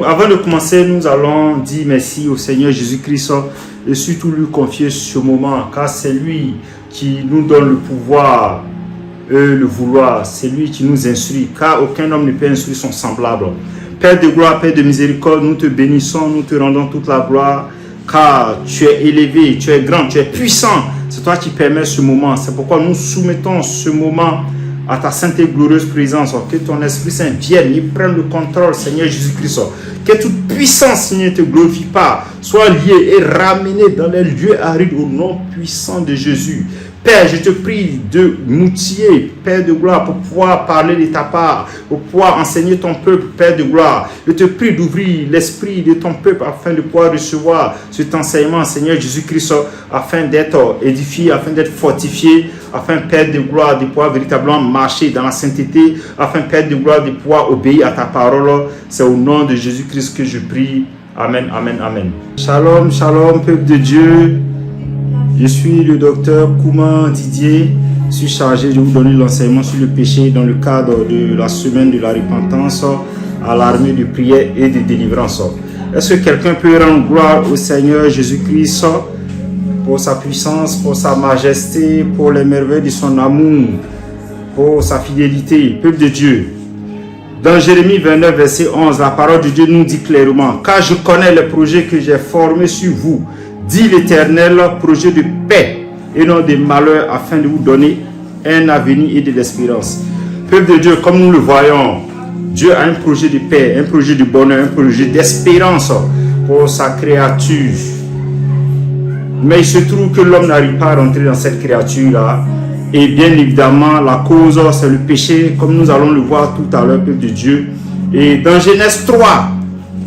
avant de commencer, nous allons dire merci au Seigneur Jésus-Christ et surtout lui confier ce moment, car c'est lui qui nous donne le pouvoir et le vouloir. C'est lui qui nous instruit, car aucun homme ne peut instruire son semblable. Père de gloire, Père de miséricorde, nous te bénissons, nous te rendons toute la gloire, car tu es élevé, tu es grand, tu es puissant. C'est toi qui permets ce moment. C'est pourquoi nous soumettons ce moment à ta sainte et glorieuse présence. Que ton Esprit Saint vienne et prenne le contrôle, Seigneur Jésus-Christ. Que toute puissance, Seigneur, ne te glorifie pas, soit liée et ramenée dans les lieux arides au nom puissant de Jésus. Père, je te prie de m'outiller, Père de gloire, pour pouvoir parler de ta part, pour pouvoir enseigner ton peuple, Père de gloire. Je te prie d'ouvrir l'esprit de ton peuple afin de pouvoir recevoir cet enseignement, Seigneur Jésus-Christ, afin d'être édifié, afin d'être fortifié, afin, Père de gloire, de pouvoir véritablement marcher dans la sainteté, afin, Père de gloire, de pouvoir obéir à ta parole. C'est au nom de Jésus-Christ que je prie. Amen, amen, amen. Shalom, shalom, peuple de Dieu. Je suis le docteur Kouma Didier. Je suis chargé de vous donner l'enseignement sur le péché dans le cadre de la semaine de la repentance à l'armée de prière et de délivrance. Est-ce que quelqu'un peut rendre gloire au Seigneur Jésus-Christ pour sa puissance, pour sa majesté, pour les merveilles de son amour, pour sa fidélité, peuple de Dieu? Dans Jérémie 29, verset 11, la parole de Dieu nous dit clairement: « Car je connais les projets que j'ai formés sur vous, dit l'Éternel, projet de paix et non de malheur, afin de vous donner un avenir et de l'espérance. » Peuple de Dieu, comme nous le voyons, Dieu a un projet de paix, un projet de bonheur, un projet d'espérance pour sa créature. Mais il se trouve que l'homme n'arrive pas à rentrer dans cette créature-là. Et bien évidemment, la cause, c'est le péché, comme nous allons le voir tout à l'heure, peuple de Dieu. Et dans Genèse 3,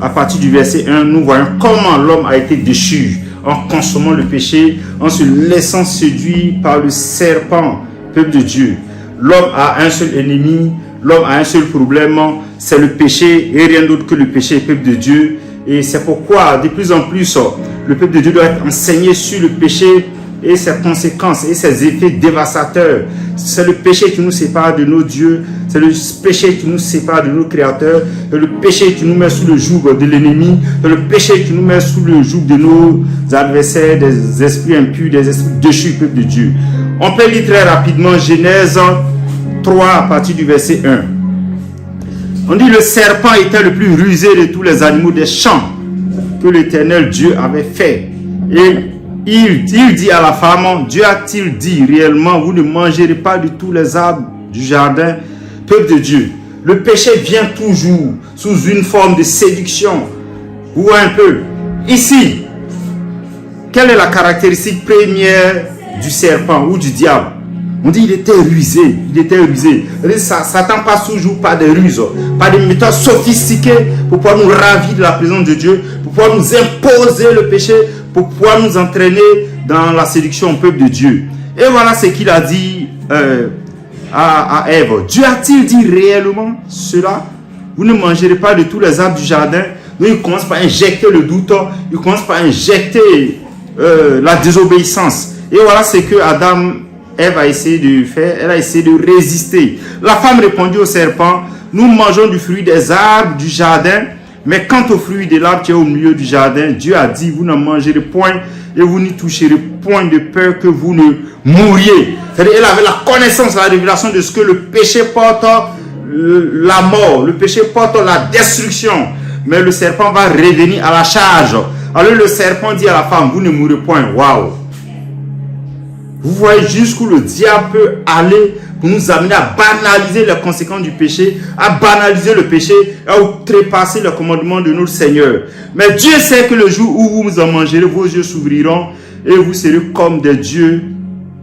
à partir du verset 1, nous voyons comment l'homme a été déchu en consommant le péché, en se laissant séduire par le serpent, peuple de Dieu. L'homme a un seul ennemi, l'homme a un seul problème, c'est le péché et rien d'autre que le péché, peuple de Dieu. Et c'est pourquoi, de plus en plus, le peuple de Dieu doit être enseigné sur le péché et ses conséquences et ses effets dévastateurs. C'est le péché qui nous sépare de nos dieux, c'est le péché qui nous sépare de nos créateurs, c'est le péché qui nous met sous le joug de l'ennemi, c'est le péché qui nous met sous le joug de nos adversaires, des esprits impurs, des esprits déchus, peuple de Dieu. On peut lire très rapidement Genèse 3 à partir du verset 1. On dit: le serpent était le plus rusé de tous les animaux des champs que l'Éternel Dieu avait fait. Et il dit à la femme: Dieu a-t-il dit réellement, vous ne mangerez pas de tous les arbres du jardin? Peuple de Dieu, le péché vient toujours sous une forme de séduction. Ou un peu. Ici, quelle est la caractéristique première du serpent ou du diable? On dit il était rusé, il était rusé. Satan passe toujours par des ruses, par des méthodes sophistiquées pour pouvoir nous ravir de la présence de Dieu, pour pouvoir nous imposer le péché, pour pouvoir nous entraîner dans la séduction au peuple de Dieu. Et voilà ce qu'il a dit à Ève. Dieu a-t-il dit réellement cela? Vous ne mangerez pas de tous les arbres du jardin. Donc il commence par injecter le doute, il commence par injecter la désobéissance. Et voilà ce que Ève a essayé de faire. Elle a essayé de résister. La femme répondit au serpent: nous mangeons du fruit des arbres du jardin, mais quant au fruit de l'arbre qui est au milieu du jardin, Dieu a dit: vous n'en mangerez point et vous n'y toucherez point, de peur que vous ne mouriez. C'est-à-dire, elle avait la connaissance, la révélation de ce que le péché porte la mort, le péché porte la destruction. Mais le serpent va revenir à la charge. Alors le serpent dit à la femme: vous ne mourrez point. Waouh! Vous voyez jusqu'où le diable peut aller pour nous amener à banaliser les conséquences du péché, à banaliser le péché, à outrepasser le commandement de notre Seigneur. Mais Dieu sait que le jour où vous en mangerez, vos yeux s'ouvriront et vous serez comme des dieux,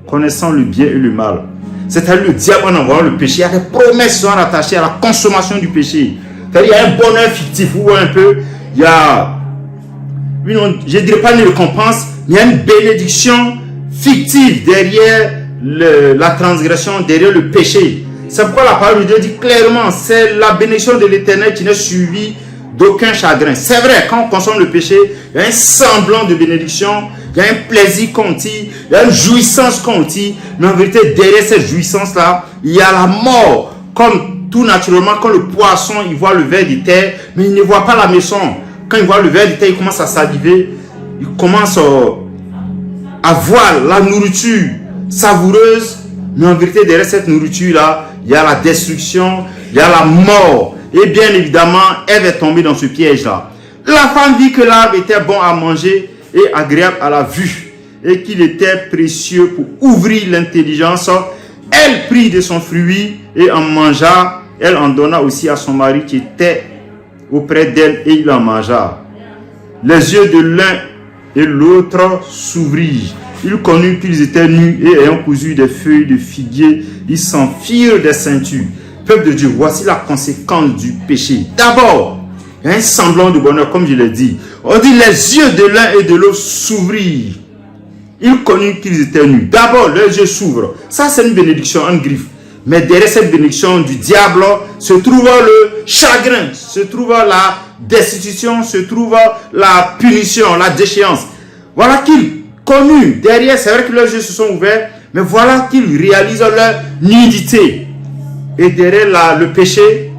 connaissant le bien et le mal. C'est-à-dire le diable, en envoyant le péché, il y a des promesses qui sont attachées à la consommation du péché. C'est-à-dire il y a un bonheur fictif, vous voyez un peu, il y a, je ne dirais pas une récompense, il y a une bénédiction fictive derrière la transgression, derrière le péché. C'est pourquoi la parole de Dieu dit clairement: c'est la bénédiction de l'Éternel qui n'est suivie d'aucun chagrin. C'est vrai, quand on consomme le péché, il y a un semblant de bénédiction, il y a un plaisir qu'on tire, il y a une jouissance qu'on tire, mais en vérité, derrière cette jouissance-là, il y a la mort. Comme tout naturellement, quand le poisson, il voit le ver de terre, mais il ne voit pas la maison. Quand il voit le ver de terre, il commence à saliver. Il commence à voir la nourriture savoureuse. Mais en vérité, derrière cette nourriture-là, il y a la destruction, il y a la mort. Et bien évidemment, Ève est tombée dans ce piège-là. La femme vit que l'arbre était bon à manger et agréable à la vue, et qu'il était précieux pour ouvrir l'intelligence. Elle prit de son fruit et en mangea. Elle en donna aussi à son mari qui était auprès d'elle, et il en mangea. Les yeux de l'un et l'autre s'ouvrirent. Ils connurent qu'ils étaient nus, et ayant cousu des feuilles de figuier, ils s'enfirent des ceintures. Peuple de Dieu, voici la conséquence du péché. D'abord, il y a un semblant de bonheur, comme je l'ai dit. On dit les yeux de l'un et de l'autre s'ouvrirent. Ils connurent qu'ils étaient nus. D'abord, leurs yeux s'ouvrent. Ça, c'est une bénédiction, un griffe. Mais derrière cette bénédiction du diable se trouve le chagrin, se trouve la destitution, se trouve la punition, la déchéance. Voilà qu'ils connurent. Derrière, c'est vrai que leurs yeux se sont ouverts, mais voilà qu'ils réalisent leur nudité. Et derrière le péché,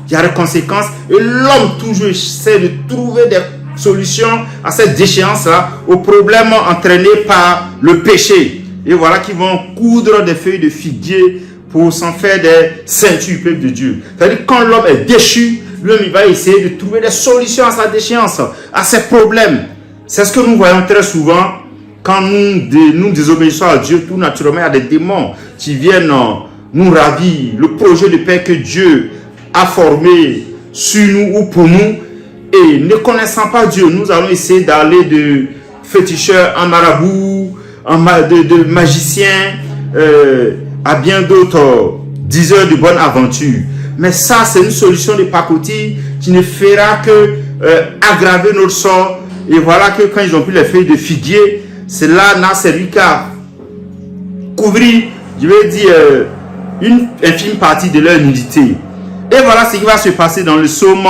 il y a des conséquences. Et l'homme toujours essaie de trouver des solutions à cette déchéance-là, aux problèmes entraînés par le péché. Et voilà qu'ils vont coudre des feuilles de figuier pour s'en faire des ceintures, peuple de Dieu. C'est-à-dire que quand l'homme est déchu, l'homme il va essayer de trouver des solutions à sa déchéance, à ses problèmes. C'est ce que nous voyons très souvent quand nous désobéissons à Dieu. Tout naturellement, il y a des démons qui viennent nous ravir le projet de paix que Dieu a formé sur nous ou pour nous. Et ne connaissant pas Dieu, nous allons essayer d'aller de féticheurs en marabout, de magiciens, à bien d'autres diseurs de bonne aventure. Mais ça, c'est une solution de pacotille qui ne fera que aggraver notre sort. Et voilà que quand ils ont pris les feuilles de figuier, cela n'a servi qu'à couvrir, je vais dire, une infime partie de leur nudité. Et voilà ce qui va se passer dans le psaume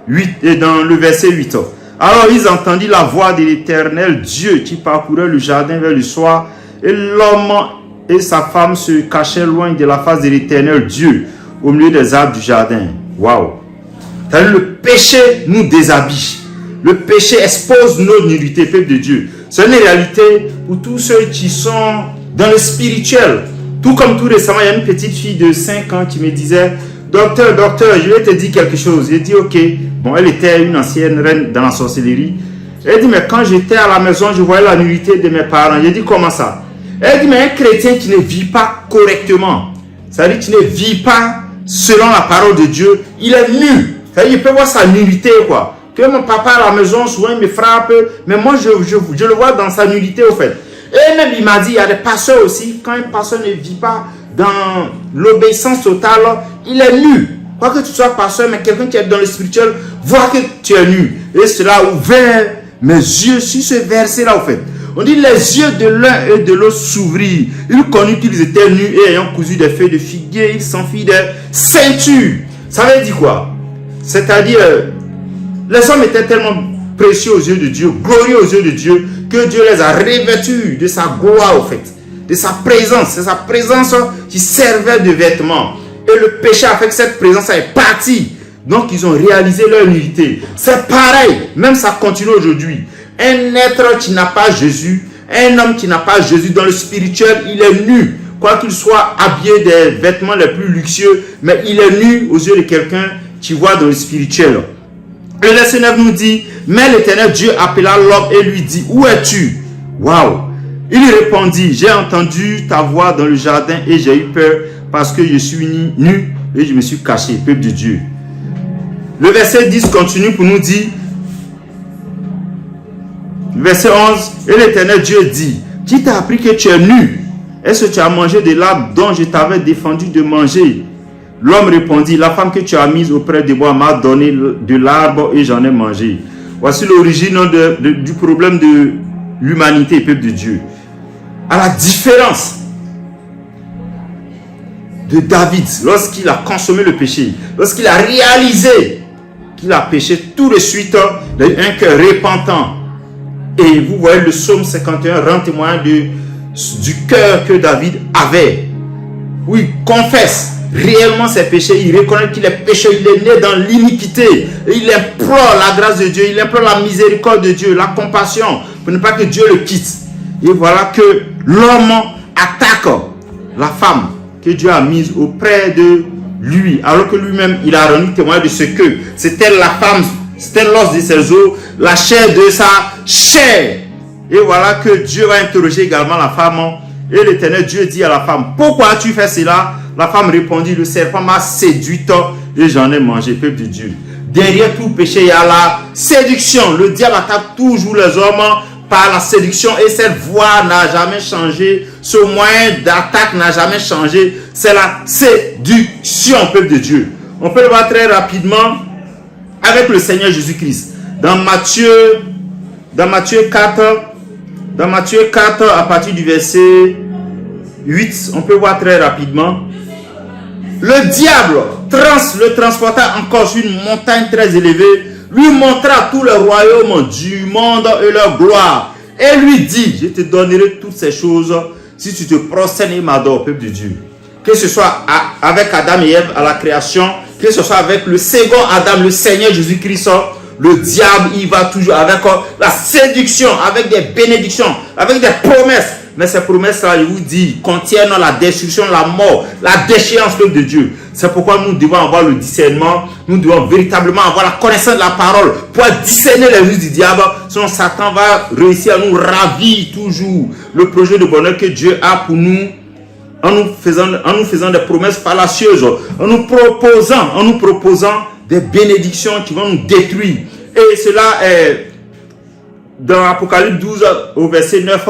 8 et dans le verset 8. Alors ils entendirent la voix de l'Éternel Dieu qui parcourait le jardin vers le soir, et l'homme et sa femme se cachaient loin de la face de l'Éternel Dieu au milieu des arbres du jardin. Waouh! Le péché nous déshabille. Le péché expose nos nudité, peuple de Dieu. C'est une réalité pour tous ceux qui sont dans le spirituel. Tout comme tout récemment, il y a une petite fille de 5 ans qui me disait: docteur, je vais te dire quelque chose. J'ai dit ok. Bon, elle était une ancienne reine dans la sorcellerie. Elle dit, mais quand j'étais à la maison, je voyais la nudité de mes parents. J'ai dit, comment ça? Elle dit, mais un chrétien qui ne vit pas correctement, c'est-à-dire qui ne vit pas selon la parole de Dieu, il est nu. C'est-à-dire, il peut voir sa nudité, quoi. Que mon papa à la maison, souvent, il me frappe, mais moi, je le vois dans sa nudité, au fait. Et même, il m'a dit, il y a des pasteurs aussi, quand un pasteur ne vit pas dans l'obéissance totale, il est nu. Quoi que tu sois pasteur, mais quelqu'un qui est dans le spirituel voit que tu es nu. Et cela a ouvert mes yeux sur ce verset-là, au fait. On dit, les yeux de l'un et de l'autre s'ouvrirent. Ils connurent qu'ils étaient nus et ayant cousu des feuilles de figuier, ils s'enfirent des ceintures. Ça veut dire quoi? C'est-à-dire, les hommes étaient tellement précieux aux yeux de Dieu, glorieux aux yeux de Dieu, que Dieu les a revêtus de sa gloire, au fait. De sa présence. C'est sa présence qui servait de vêtement. Et le péché a fait que cette présence est partie. Donc, ils ont réalisé leur nudité. C'est pareil. Même ça continue aujourd'hui. Un être qui n'a pas Jésus, un homme qui n'a pas Jésus dans le spirituel, il est nu. Quoi qu'il soit habillé des vêtements les plus luxueux, mais il est nu aux yeux de quelqu'un qui voit dans le spirituel. Le verset 9 nous dit, mais l'Éternel Dieu appela l'homme et lui dit, où es-tu? Waouh! Il répondit, j'ai entendu ta voix dans le jardin et j'ai eu peur parce que je suis nu et je me suis caché, peuple de Dieu. Le verset 10 continue pour nous dire, verset 11, et l'Éternel Dieu dit, qui t'a appris que tu es nu? Est-ce que tu as mangé de l'arbre dont je t'avais défendu de manger? L'homme répondit, la femme que tu as mise auprès de moi m'a donné de l'arbre et j'en ai mangé. Voici l'origine du problème de l'humanité, peuple de Dieu. À la différence de David, lorsqu'il a consommé le péché, lorsqu'il a réalisé qu'il a péché, tout de suite, il a eu un cœur repentant. Et vous voyez, le psaume 51 rend témoin du cœur que David avait. Oui, confesse. réellement ses péchés, il reconnaît qu'il est pécheur, il est né dans l'iniquité. Il implore la grâce de Dieu, il implore la miséricorde de Dieu, la compassion, pour ne pas que Dieu le quitte. Et voilà que l'homme attaque la femme que Dieu a mise auprès de lui, alors que lui-même, il a rendu témoin de ce que c'était la femme, c'était l'os de ses os, la chair de sa chair. Et voilà que Dieu va interroger également la femme. Et l'Éternel Dieu dit à la femme, pourquoi as-tu fait cela? La femme répondit, le serpent m'a séduite et j'en ai mangé, peuple de Dieu. Derrière tout péché, il y a la séduction. Le diable attaque toujours les hommes par la séduction et cette voie n'a jamais changé. Ce moyen d'attaque n'a jamais changé. C'est la séduction, peuple de Dieu. On peut le voir très rapidement avec le Seigneur Jésus-Christ. Dans Matthieu 4, à partir du verset 8, on peut voir très rapidement. Le diable le transporta encore sur une montagne très élevée, lui montra tout le royaume du monde et leur gloire, et lui dit, je te donnerai toutes ces choses si tu te prosternes et m'adores, peuple de Dieu. Que ce soit avec Adam et Ève à la création, que ce soit avec le second Adam, le Seigneur Jésus-Christ, le diable, il va toujours avec la séduction, avec des bénédictions, avec des promesses. Mais ces promesses-là, je vous dis, contiennent la destruction, la mort, la déchéance de Dieu. C'est pourquoi nous devons avoir le discernement. Nous devons véritablement avoir la connaissance de la parole pour discerner les ruses du diable. Sinon, Satan va réussir à nous ravir toujours le projet de bonheur que Dieu a pour nous en nous faisant des promesses fallacieuses, en nous proposant des bénédictions qui vont nous détruire. Et cela est dans Apocalypse 12 au verset 9.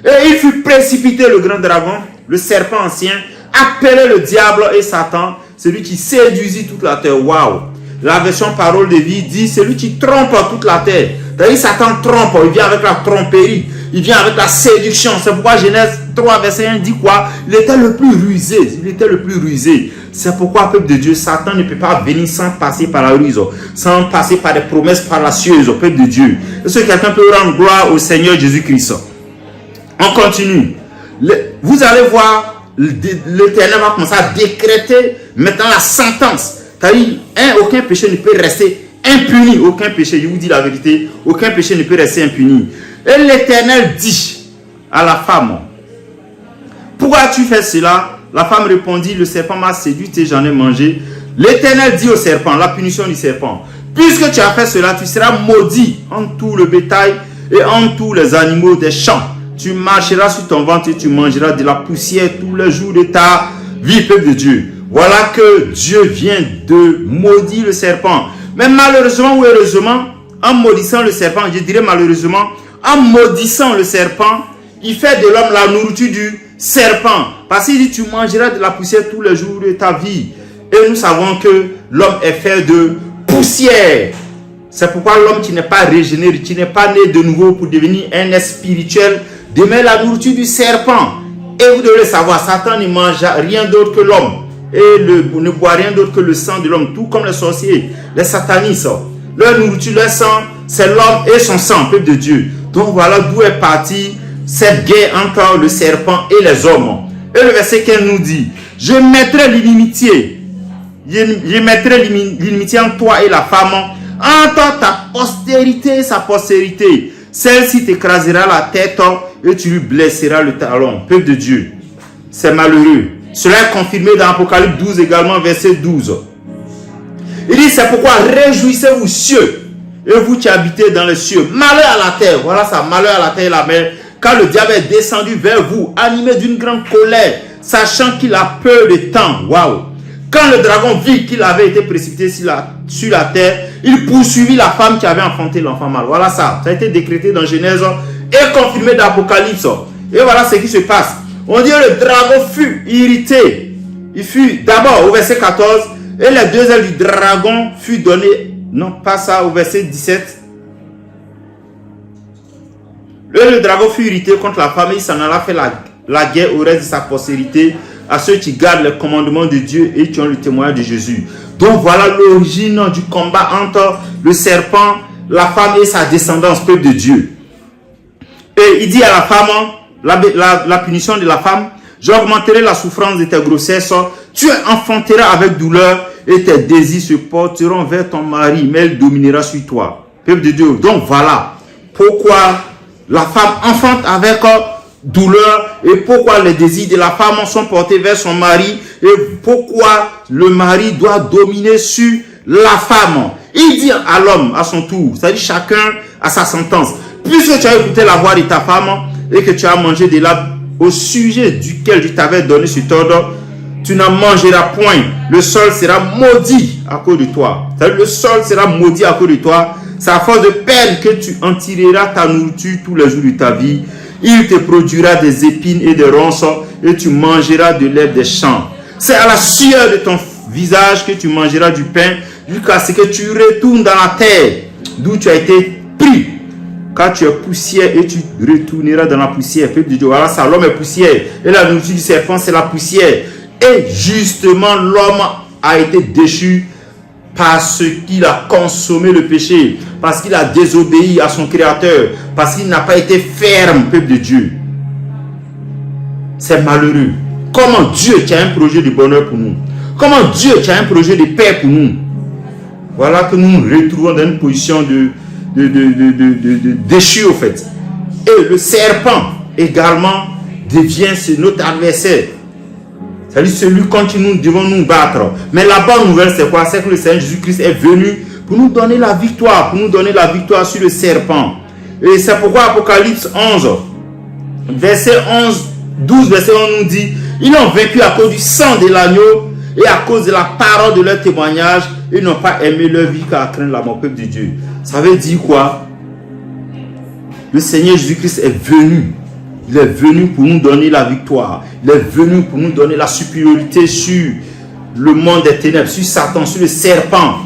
Et il fut précipité le grand dragon, le serpent ancien, appelé le diable et Satan, celui qui séduisit toute la terre. Waouh! La version parole de vie dit celui qui trompe toute la terre. C'est-à-dire Satan trompe, il vient avec la tromperie, il vient avec la séduction. C'est pourquoi Genèse 3 verset 1 dit quoi? Il était le plus rusé. C'est pourquoi, peuple de Dieu, Satan ne peut pas venir sans passer par la ruse, sans passer par des promesses fallacieuses, peuple de Dieu. Est-ce que quelqu'un peut rendre gloire au Seigneur Jésus-Christ? On continue. Vous allez voir, l'Éternel va commencer à décréter maintenant la sentence. C'est-à-dire, aucun péché ne peut rester impuni. Aucun péché, je vous dis la vérité, aucun péché ne peut rester impuni. Et l'Éternel dit à la femme, pourquoi as-tu fait cela? La femme répondit, le serpent m'a séduite et j'en ai mangé. L'Éternel dit au serpent, la punition du serpent, puisque tu as fait cela, tu seras maudit en tout le bétail et en tous les animaux des champs. Tu marcheras sur ton ventre et tu mangeras de la poussière tous les jours de ta vie, peuple de Dieu. Voilà que Dieu vient de maudire le serpent. Mais malheureusement ou heureusement, en maudissant le serpent, je dirais malheureusement, en maudissant le serpent, il fait de l'homme la nourriture du serpent. Parce qu'il dit, tu mangeras de la poussière tous les jours de ta vie. Et nous savons que l'homme est fait de poussière. C'est pourquoi l'homme qui n'est pas régénéré, qui n'est pas né de nouveau pour devenir un être spirituel, demeure la nourriture du serpent. Et vous devez le savoir, Satan ne mange rien d'autre que l'homme. Et ne boit rien d'autre que le sang de l'homme. Tout comme les sorciers, les satanistes. Leur nourriture, leur sang, c'est l'homme et son sang, peuple de Dieu. Donc voilà d'où est partie cette guerre entre le serpent et les hommes. Et le verset 15 nous dit, je mettrai l'inimitié. Je mettrai l'inimitié entre toi et la femme, entre ta postérité et sa postérité. Celle-ci t'écrasera la tête et tu lui blesseras le talon. Peuple de Dieu, c'est malheureux. Cela est confirmé dans Apocalypse 12 également, verset 12. Il dit, c'est pourquoi réjouissez-vous cieux, et vous qui habitez dans les cieux. Malheur à la terre, voilà ça, malheur à la terre et la mer, car le diable est descendu vers vous, animé d'une grande colère, sachant qu'il a peur de temps. Waouh! Quand le dragon vit qu'il avait été précipité sur la terre, il poursuivit la femme qui avait enfanté l'enfant mâle. Voilà ça. Ça a été décrété dans Genèse et confirmé dans Apocalypse. Et voilà ce qui se passe. On dit que le dragon fut irrité. Il fut d'abord au verset 14. Et les deux ailes du dragon furent données. Non, pas ça, au verset 17. Le dragon fut irrité contre la femme et il s'en alla faire la guerre au reste de sa postérité, à ceux qui gardent les commandements de Dieu et qui ont le témoignage de Jésus. Donc voilà l'origine du combat entre le serpent, la femme et sa descendance, peuple de Dieu. Et il dit à la femme, la punition de la femme, J'augmenterai la souffrance de tes grossesses. Tu enfanteras avec douleur et tes désirs se porteront vers ton mari, mais il dominera sur toi. Peuple de Dieu. Donc voilà pourquoi la femme enfante avec douleur et pourquoi les désirs de la femme sont portés vers son mari et pourquoi le mari doit dominer sur la femme. Il dit à l'homme à son tour, c'est-à-dire chacun a sa sentence. Puisque tu as écouté la voix de ta femme et que tu as mangé de l'arbre au sujet duquel je t'avais donné cet ordre, tu n'en mangeras point. Le sol sera maudit à cause de toi. C'est-à-dire le sol sera maudit à cause de toi. C'est à force de peine que tu en tireras ta nourriture tous les jours de ta vie. Il te produira des épines et des ronces et tu mangeras de l'herbe des champs. C'est à la sueur de ton visage que tu mangeras du pain jusqu'à ce que tu retournes dans la terre d'où tu as été pris. Car tu es poussière et tu retourneras dans la poussière. Peuple de Dieu, voilà ça, l'homme est poussière. Et la nourriture du serpent, c'est la poussière. Et justement, l'homme a été déchu parce qu'il a consommé le péché, parce qu'il a désobéi à son Créateur, parce qu'il n'a pas été ferme, peuple de Dieu. C'est malheureux. Comment Dieu qui a un projet de bonheur pour nous? Comment Dieu qui a un projet de paix pour nous? Voilà que nous nous retrouvons dans une position de déchu au fait. Et le serpent également devient notre adversaire. C'est-à-dire celui contre nous devons nous battre. Mais la bonne nouvelle c'est quoi? C'est que le Seigneur Jésus-Christ est venu pour nous donner la victoire, pour nous donner la victoire sur le serpent. Et c'est pourquoi Apocalypse 11, verset 12, verset 11 nous dit, ils l'ont vaincu à cause du sang de l'agneau et à cause de la parole de leur témoignage. Ils n'ont pas aimé leur vie qu'à craindre la mort, peuple de Dieu. Ça veut dire quoi? Le Seigneur Jésus-Christ est venu. Il est venu pour nous donner la victoire. Il est venu pour nous donner la supériorité sur le monde des ténèbres, sur Satan, sur le serpent.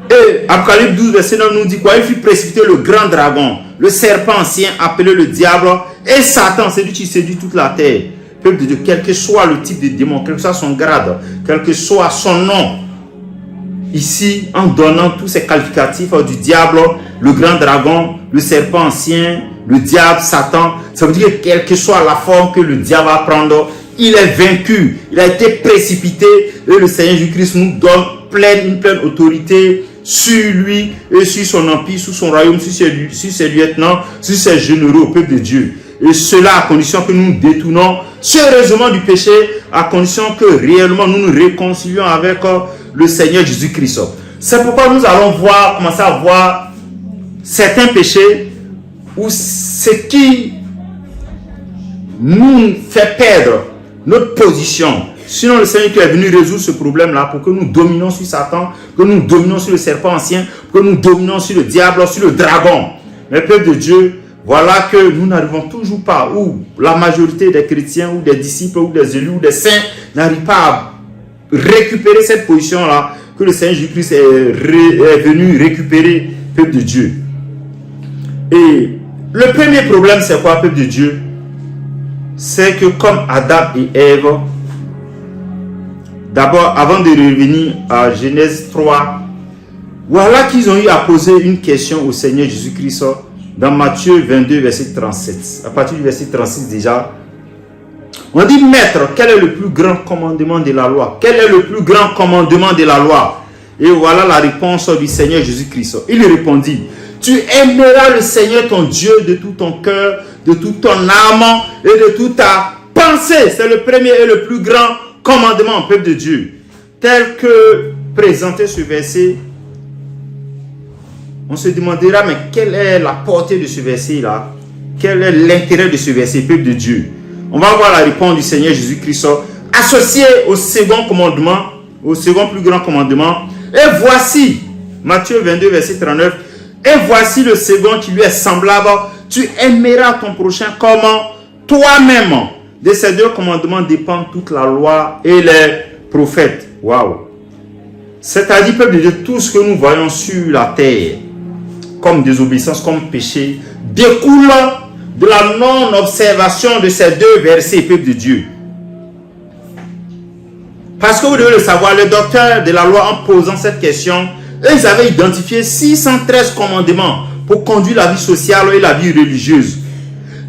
Et Apocalypse 12, verset 9 nous dit quoi? Il fit précipiter le grand dragon, le serpent ancien appelé le diable, et Satan, c'est lui qui séduit toute la terre. Peuple de Dieu, quel que soit le type de démon, quel que soit son grade, quel que soit son nom, ici, en donnant tous ces qualificatifs du diable, le grand dragon, le serpent ancien, le diable, Satan, ça veut dire que quelle que soit la forme que le diable va prendre, il est vaincu, il a été précipité et le Seigneur Jésus-Christ nous donne une pleine autorité sur lui et sur son empire, sur son royaume, sur ses lieutenants, sur ses généraux au peuple de Dieu. Et cela à condition que nous nous détournons sérieusement du péché, à condition que réellement nous nous réconcilions avec le Seigneur Jésus-Christ. C'est pourquoi nous allons commencer à voir certains péchés ou ce qui nous fait perdre notre position. Sinon, le Seigneur qui est venu résoudre ce problème-là pour que nous dominions sur Satan, que nous dominions sur le serpent ancien, que nous dominions sur le diable, sur le dragon. Mais peuple de Dieu, voilà que nous n'arrivons toujours pas, ou la majorité des chrétiens, ou des disciples, ou des élus, ou des saints n'arrivent pas à récupérer cette position-là que le Seigneur Jésus-Christ est venu récupérer, peuple de Dieu. Et le premier problème, c'est quoi, peuple de Dieu? C'est que comme Adam et Ève, d'abord, avant de revenir à Genèse 3, voilà qu'ils ont eu à poser une question au Seigneur Jésus-Christ dans Matthieu 22, verset 37. À partir du verset 36 déjà, on dit, Maître, quel est le plus grand commandement de la loi? Quel est le plus grand commandement de la loi? Et voilà la réponse du Seigneur Jésus-Christ. Il répondit, tu aimeras le Seigneur ton Dieu de tout ton cœur, de toute ton âme et de toute ta pensée. C'est le premier et le plus grand commandement, peuple de Dieu. Tel que présenté ce verset, on se demandera, mais quelle est la portée de ce verset-là? Quel est l'intérêt de ce verset, peuple de Dieu? On va voir la réponse du Seigneur Jésus-Christ associée au second commandement, au second plus grand commandement. Et voici, Matthieu 22, verset 39, et voici le second qui lui est semblable. Tu aimeras ton prochain comme toi-même. De ces deux commandements dépend toute la loi et les prophètes. Waouh! C'est-à-dire, peuple de Dieu, tout ce que nous voyons sur la terre, comme désobéissance, comme péché, découle de la non-observation de ces deux versets, peuple de Dieu. Parce que vous devez le savoir, les docteurs de la loi, en posant cette question, ils avaient identifié 613 commandements pour conduire la vie sociale et la vie religieuse.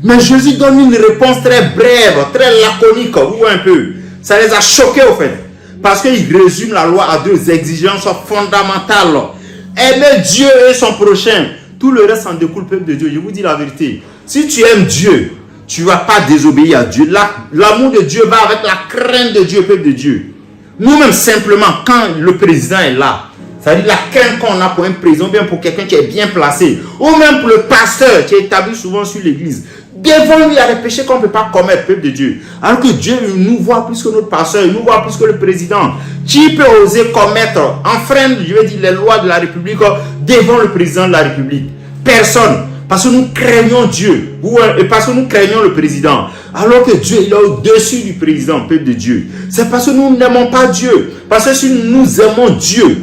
Mais Jésus donne une réponse très brève, très laconique, ou un peu. Ça les a choqués au fait. Parce qu'il résume la loi à deux exigences fondamentales. Aimer Dieu et son prochain. Tout le reste en découle, peuple de Dieu. Je vous dis la vérité. Si tu aimes Dieu, tu ne vas pas désobéir à Dieu. L'amour de Dieu va avec la crainte de Dieu, peuple de Dieu. Nous-mêmes, simplement, quand le président est là, ça veut dire la crainte qu'on a pour un président, bien pour quelqu'un qui est bien placé, ou même pour le pasteur qui est établi souvent sur l'église. Devant lui, il y a des péchés qu'on ne peut pas commettre, peuple de Dieu. Alors que Dieu nous voit plus que notre pasteur, il nous voit plus que le président. Qui peut oser commettre, enfreindre, je veux dire, les lois de la République devant le président de la République? Personne. Parce que nous craignons Dieu. Et parce que nous craignons le président. Alors que Dieu, il est au-dessus du président, peuple de Dieu. C'est parce que nous n'aimons pas Dieu. Parce que si nous aimons Dieu,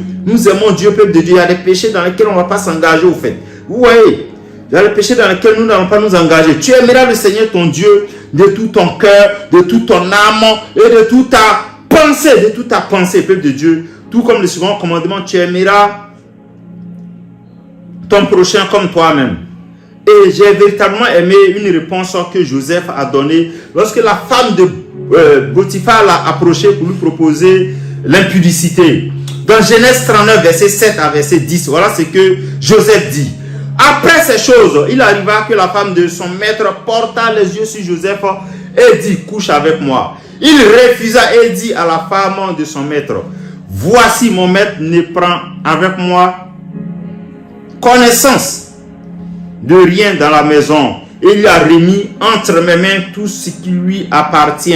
peuple de Dieu, il y a des péchés dans lesquels on ne va pas s'engager au fait. Vous voyez? Il y a des péchés dans lesquels nous n'allons pas nous engager. Tu aimeras le Seigneur ton Dieu de tout ton cœur, de toute ton âme et de toute ta pensée, peuple de Dieu. Tout comme le second commandement, tu aimeras ton prochain comme toi-même. Et j'ai véritablement aimé une réponse que Joseph a donnée lorsque la femme de Potiphar l'a approché pour lui proposer l'impudicité. Dans Genèse 39, verset 7 à verset 10, voilà ce que Joseph dit. Après ces choses, il arriva que la femme de son maître porta les yeux sur Joseph et dit, couche avec moi. Il refusa et dit à la femme de son maître, voici mon maître ne prend avec moi connaissance de rien dans la maison. Il lui a remis entre mes mains tout ce qui lui appartient.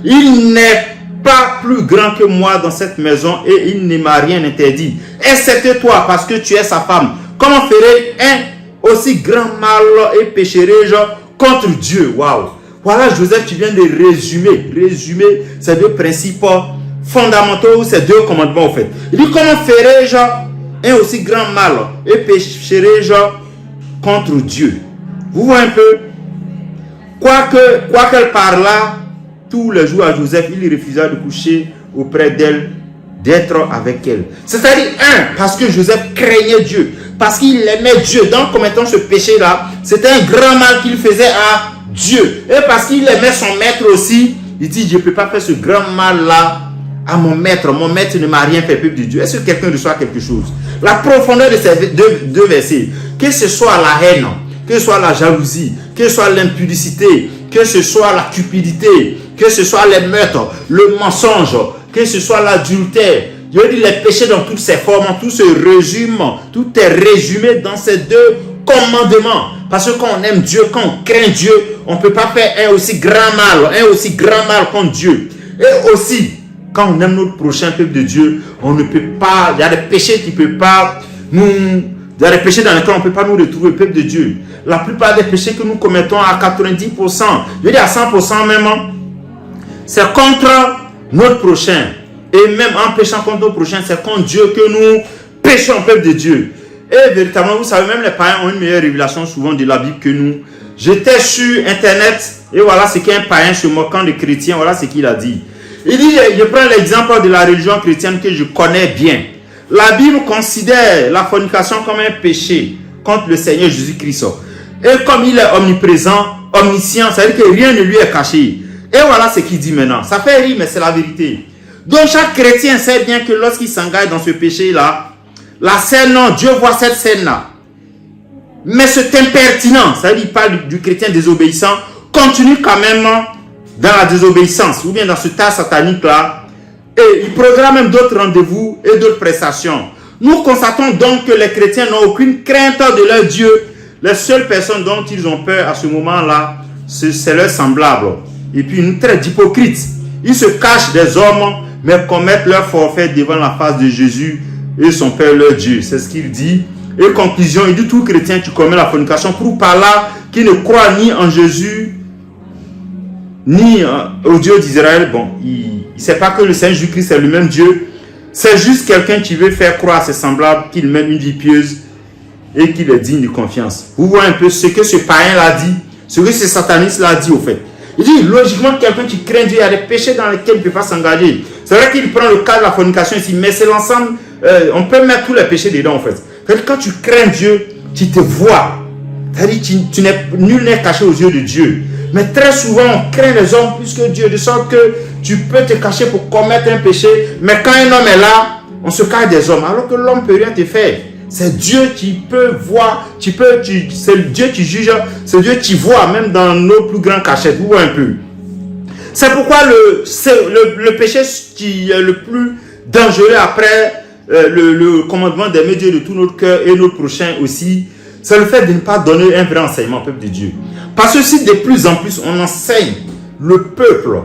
Il n'est pas plus grand que moi dans cette maison et il ne m'a rien interdit. Excepté toi, parce que tu es sa femme. Comment ferai un aussi grand mal et pécherai-je contre Dieu? Waouh! Voilà, Joseph, tu viens de résumer ces deux principes fondamentaux, ces deux commandements au fait. Il dit, comment ferai-je un aussi grand mal et pécherai-je contre Dieu? Vous voyez un peu? Quoiqu'elle parla tous les jours à Joseph, il refusa de coucher auprès d'elle, d'être avec elle. C'est-à-dire, parce que Joseph craignait Dieu, parce qu'il aimait Dieu. Donc, commettant ce péché-là, c'était un grand mal qu'il faisait à Dieu. Et parce qu'il aimait son maître aussi, il dit, je ne peux pas faire ce grand mal-là à mon maître. Mon maître ne m'a rien fait, peuple de Dieu. Est-ce que quelqu'un reçoit quelque chose? La profondeur de ces deux versets, que ce soit la haine, que ce soit la jalousie, que ce soit l'impudicité, que ce soit la cupidité, que ce soit les meurtres, le mensonge, que ce soit l'adultère, je veux dire les péchés dans toutes ces formes, tout se résume, tout est résumé dans ces deux commandements. Parce que quand on aime Dieu, quand on craint Dieu, on ne peut pas faire un aussi grand mal contre Dieu. Et aussi, quand on aime notre prochain, peuple de Dieu, on ne peut pas, il y a des péchés qui ne peuvent pas nous, il y a des péchés dans lesquels on ne peut pas nous retrouver, peuple de Dieu. La plupart des péchés que nous commettons à 90%, je veux dire à 100% même, c'est contre notre prochain. Et même en péchant contre notre prochain, c'est contre Dieu que nous péchons, peuple de Dieu. Et véritablement, vous savez, même les païens ont une meilleure révélation souvent de la Bible que nous. J'étais sur Internet et voilà ce qu'un païen se moquant des chrétiens, voilà ce qu'il a dit. Il dit, je prends l'exemple de la religion chrétienne que je connais bien. La Bible considère la fornication comme un péché contre le Seigneur Jésus-Christ. Et comme il est omniprésent, omniscient, ça veut dire que rien ne lui est caché. Et voilà ce qu'il dit maintenant. Ça fait rire, mais c'est la vérité. Donc chaque chrétien sait bien que lorsqu'il s'engage dans ce péché-là, la scène, Dieu voit cette scène-là. Mais c'est impertinent, ça veut dire qu'il parle du chrétien désobéissant, continue quand même dans la désobéissance, ou bien dans ce tas satanique-là, et il programme même d'autres rendez-vous et d'autres prestations. Nous constatons donc que les chrétiens n'ont aucune crainte de leur Dieu. Les seules personnes dont ils ont peur à ce moment-là, c'est leurs semblables. Et puis une traite d'hypocrite. Ils se cachent des hommes, mais commettent leur forfait devant la face de Jésus et son Père leur Dieu. C'est ce qu'il dit. Et conclusion, il dit tout chrétien qui commet la fornication prouve par là qu'il ne croit ni en Jésus, ni au Dieu d'Israël. Bon, il ne sait pas que le Seigneur Jésus-Christ est le même Dieu. C'est juste quelqu'un qui veut faire croire à ses semblables qu'il mène une vie pieuse et qu'il est digne de confiance. Vous voyez un peu ce que ce païen l'a dit, ce que ce sataniste l'a dit au fait. Il dit, logiquement, quelqu'un qui craint Dieu, il y a des péchés dans lesquels il ne peut pas s'engager. C'est vrai qu'il prend le cas de la fornication ici, mais c'est l'ensemble, on peut mettre tous les péchés dedans en fait. Quand tu crains Dieu, tu te vois. C'est-à-dire nul n'est caché aux yeux de Dieu. Mais très souvent, on craint les hommes plus que Dieu, de sorte que tu peux te cacher pour commettre un péché. Mais quand un homme est là, on se cache des hommes, alors que l'homme ne peut rien te faire. C'est Dieu qui peut voir, c'est Dieu qui juge, c'est Dieu qui voit, même dans nos plus grands cachettes. Vous voyez un peu. C'est pourquoi le péché qui est le plus dangereux après le commandement d'aimer Dieu de tout notre cœur et notre prochain aussi, c'est le fait de ne pas donner un vrai enseignement au peuple de Dieu. Parce que si de plus en plus on enseigne le peuple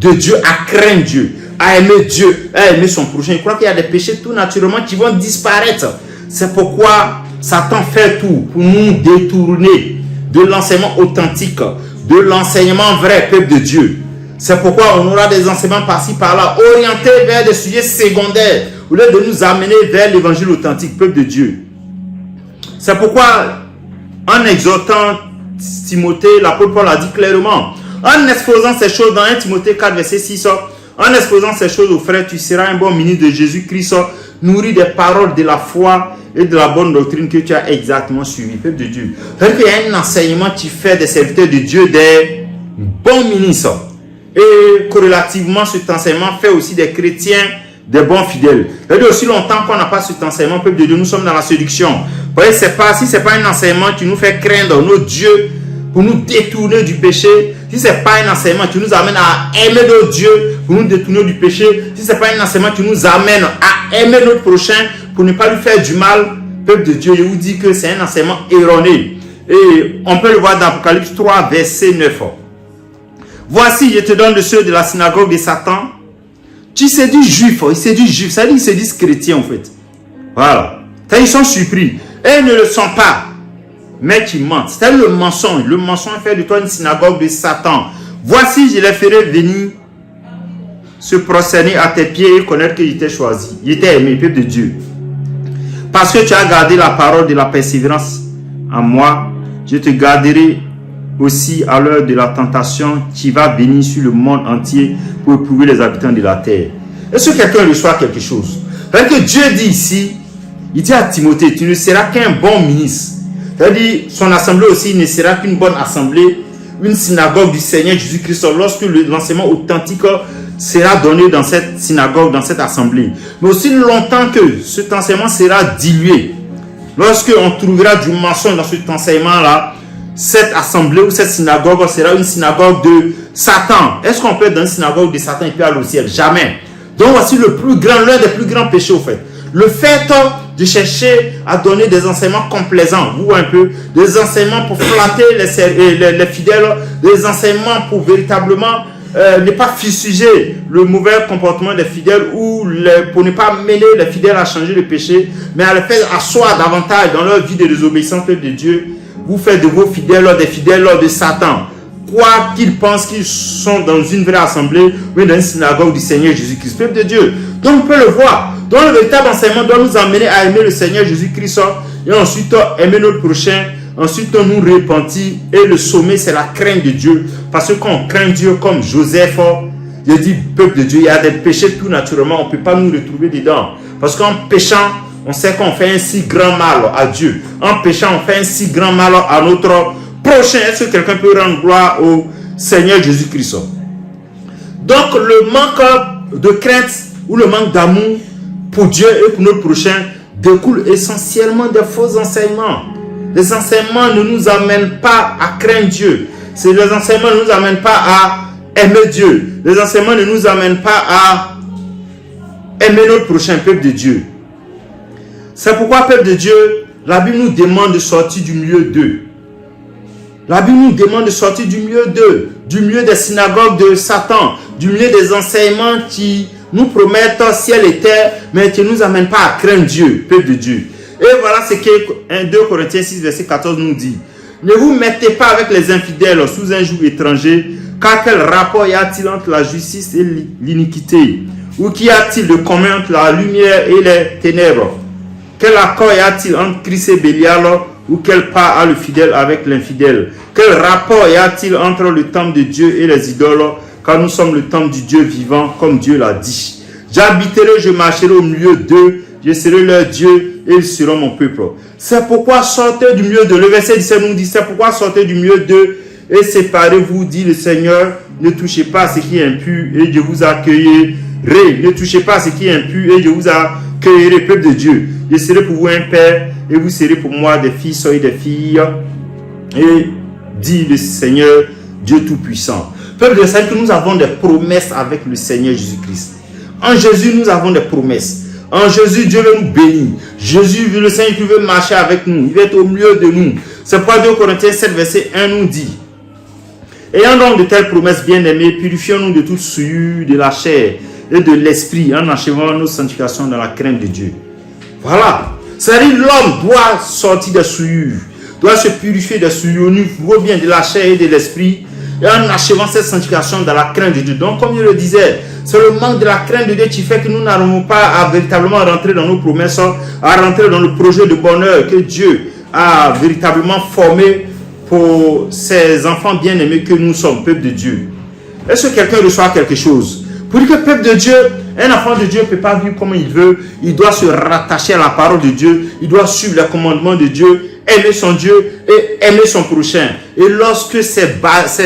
de Dieu à craindre Dieu, à aimer Dieu, à aimer son prochain, je crois qu'il y a des péchés tout naturellement qui vont disparaître. C'est pourquoi Satan fait tout pour nous détourner de l'enseignement authentique, de l'enseignement vrai, peuple de Dieu. C'est pourquoi on aura des enseignements par-ci, par-là, orientés vers des sujets secondaires, au lieu de nous amener vers l'évangile authentique, peuple de Dieu. C'est pourquoi, en exhortant Timothée, l'apôtre Paul a dit clairement, en exposant ces choses dans 1 Timothée 4, verset 6, en exposant ces choses aux frères, tu seras un bon ministre de Jésus-Christ, nourri des paroles de la foi et de la bonne doctrine que tu as exactement suivi, peuple de Dieu. C'est-à-dire qu'il y a un enseignement qui fait des serviteurs de Dieu des bons ministres. Et corrélativement, cet enseignement fait aussi des chrétiens des bons fidèles. C'est-à-dire aussi longtemps qu'on n'a pas cet enseignement, peuple de Dieu, nous sommes dans la séduction. Vous voyez, si ce n'est pas un enseignement qui nous fait craindre nos dieux pour nous détourner du péché, si ce n'est pas un enseignement qui nous amène à aimer nos dieux pour nous détourner du péché, si ce n'est pas un enseignement qui nous amène à aimer notre prochain pour ne pas lui faire du mal, peuple de Dieu, je vous dis que c'est un enseignement erroné. Et on peut le voir dans Apocalypse 3, verset 9. Voici, je te donne de ceux de la synagogue de Satan, qui se disent juifs, ils se disent juifs, c'est-à-dire ils se disent chrétiens en fait. Voilà. C'est-à-dire ils sont surpris. Et ils ne le sont pas, mais qui mentent. C'est-à-dire le mensonge. Le mensonge fait de toi une synagogue de Satan. Voici, je les ferai venir se prosterner à tes pieds et connaître qu'il était choisi. Il était aimé, peuple de Dieu. Parce que tu as gardé la parole de la persévérance en moi, je te garderai aussi à l'heure de la tentation qui va venir sur le monde entier pour éprouver les habitants de la terre. Est-ce que quelqu'un reçoit quelque chose? Parce que Dieu dit ici, il dit à Timothée, tu ne seras qu'un bon ministre. C'est-à-dire, son assemblée aussi ne sera qu'une bonne assemblée, une synagogue du Seigneur Jésus-Christ, lorsque l'enseignement authentique sera donné dans cette synagogue, dans cette assemblée. Mais aussi longtemps que cet enseignement sera dilué, lorsque on trouvera du mensonge dans cet enseignement-là, cette assemblée ou cette synagogue sera une synagogue de Satan. Est-ce qu'on peut être dans une synagogue de Satan et puis aller au ciel? Jamais. Donc voici l'un des plus grands péchés au fait. Le fait de chercher à donner des enseignements complaisants, vous un peu, des enseignements pour flatter les fidèles, des enseignements pour véritablement ne pas fustiger le mauvais comportement des fidèles ou pour ne pas mener les fidèles à changer le péché, mais à les faire asseoir davantage dans leur vie de désobéissance de Dieu. Vous faites de vos fidèles des fidèles de Satan. Quoi qu'ils pensent qu'ils sont dans une vraie assemblée ou dans une synagogue du Seigneur Jésus-Christ, peuple de Dieu. Donc on peut le voir. Donc le véritable enseignement doit nous amener à aimer le Seigneur Jésus-Christ et ensuite aimer notre prochain. Ensuite nous repentir. Et le sommet, c'est la crainte de Dieu. Parce que quand on craint Dieu comme Joseph, je dis peuple de Dieu, il y a des péchés tout naturellement, on ne peut pas nous retrouver dedans. Parce qu'en péchant, on sait qu'on fait un si grand mal à Dieu. En péchant, on fait un si grand mal à notre prochain. Est-ce que quelqu'un peut rendre gloire au Seigneur Jésus-Christ? Donc, le manque de crainte ou le manque d'amour pour Dieu et pour notre prochain découle essentiellement des faux enseignements. Les enseignements ne nous amènent pas à craindre Dieu. Les enseignements ne nous amènent pas à aimer Dieu. Les enseignements ne nous amènent pas à aimer notre prochain, peuple de Dieu. C'est pourquoi, peuple de Dieu, la Bible nous demande de sortir du milieu d'eux. La Bible nous demande de sortir du milieu d'eux, du milieu des synagogues de Satan, du milieu des enseignements qui nous promettent ciel et terre, mais qui ne nous amènent pas à craindre Dieu, peuple de Dieu. Et voilà ce que 2 Corinthiens 6, verset 14 nous dit. Ne vous mettez pas avec les infidèles sous un joug étranger, car quel rapport y a-t-il entre la justice et l'iniquité? Ou qu'y a-t-il de commun entre la lumière et les ténèbres? Quel accord y a-t-il entre Christ et Bélial, ou quel part a le fidèle avec l'infidèle? Quel rapport y a-t-il entre le temple de Dieu et les idoles, car nous sommes le temple du Dieu vivant, comme Dieu l'a dit. J'habiterai, je marcherai au milieu d'eux, je serai leur Dieu et ils seront mon peuple. C'est pourquoi sortez du milieu d'eux. Le verset 17 nous dit, c'est pourquoi sortez du milieu d'eux et séparez-vous, dit le Seigneur. Ne touchez pas à ce qui est impur et je vous accueillerai. Ne touchez pas à ce qui est impur et je vous accueillerai, peuple de Dieu. Je serai pour vous un père et vous serez pour moi des fils et des filles. Et dit le Seigneur, Dieu Tout-Puissant. Peuple de Seigneur, que nous avons des promesses avec le Seigneur Jésus-Christ. En Jésus, nous avons des promesses. En Jésus, Dieu veut nous bénir. Jésus, le Seigneur, qui veut marcher avec nous. Il veut être au milieu de nous. C'est pourquoi 2 Corinthiens 7, verset 1 nous dit, ayant donc de telles promesses, bien-aimés, purifions-nous de toute souillure de la chair et de l'esprit en achevant nos sanctifications dans la crainte de Dieu. Voilà. C'est-à-dire l'homme doit sortir des souillures, doit se purifier des souillures au niveau bien de la chair et de l'esprit et en achevant cette sanctification dans la crainte de Dieu. Donc comme je le disais, c'est le manque de la crainte de Dieu qui fait que nous n'arrivons pas à véritablement rentrer dans nos promesses, à rentrer dans le projet de bonheur que Dieu a véritablement formé pour ces enfants bien-aimés que nous sommes, peuple de Dieu. Est-ce que quelqu'un reçoit quelque chose? Pour dire que peuple de Dieu, un enfant de Dieu ne peut pas vivre comme il veut. Il doit se rattacher à la parole de Dieu. Il doit suivre les commandements de Dieu, aimer son Dieu et aimer son prochain. Et lorsque ces bases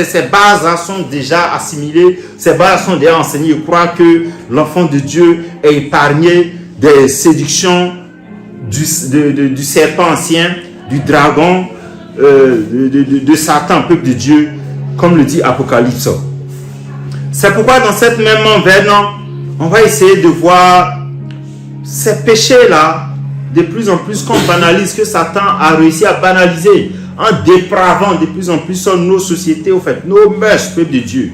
sont déjà assimilées, ces bases sont déjà enseignées, je crois que l'enfant de Dieu est épargné des séductions du serpent ancien, du dragon, de Satan, peuple de Dieu, comme le dit Apocalypse. C'est pourquoi dans cette même veine, on va essayer de voir ces péchés-là de plus en plus qu'on banalise, que Satan a réussi à banaliser en dépravant de plus en plus nos sociétés, au fait, nos mœurs, peuple de Dieu.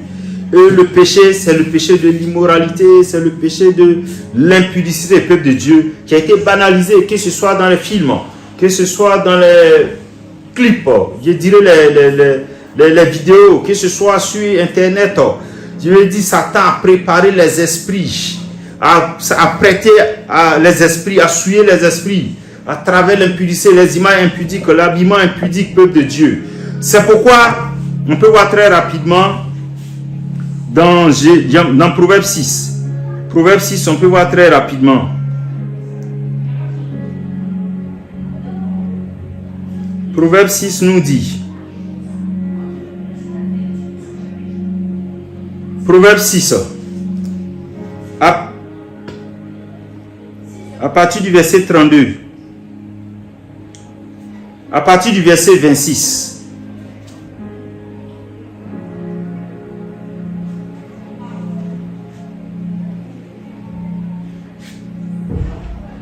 Et le péché, c'est le péché de l'immoralité, c'est le péché de l'impudicité, peuple de Dieu, qui a été banalisé, que ce soit dans les films, que ce soit dans les clips, je dirais les vidéos, que ce soit sur Internet. Je lui ai dit, Satan a préparé les esprits, a prêté les esprits, a souillé les esprits, à travers l'impudicité, les images impudiques, l'habillement impudique, peuple de Dieu. C'est pourquoi, on peut voir très rapidement, dans Proverbe 6. Proverbe 6, on peut voir très rapidement. Proverbe 6 nous dit, Proverbe 6, à partir du verset 32, à partir du verset 26.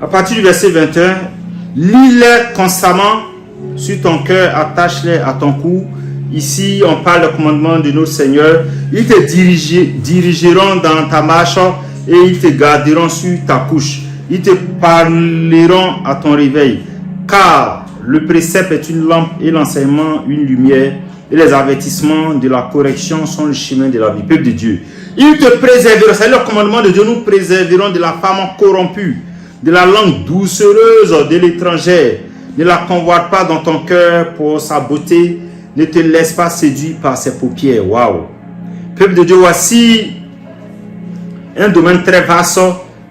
À partir du verset 21, lis-les constamment sur ton cœur, attache-les à ton cou. Ici, on parle du commandement de notre Seigneur. Ils te dirigeront dans ta marche et ils te garderont sur ta couche. Ils te parleront à ton réveil. Car le précepte est une lampe et l'enseignement une lumière. Et les avertissements de la correction sont le chemin de la vie. Peuple de Dieu. Ils te préserveront. C'est le commandement de Dieu. Nous préserverons de la femme corrompue, de la langue doucereuse de l'étranger. Ne la convoite pas dans ton cœur pour sa beauté. Ne te laisse pas séduire par ses paupières. Waouh! Peuple de Dieu, voici un domaine très vaste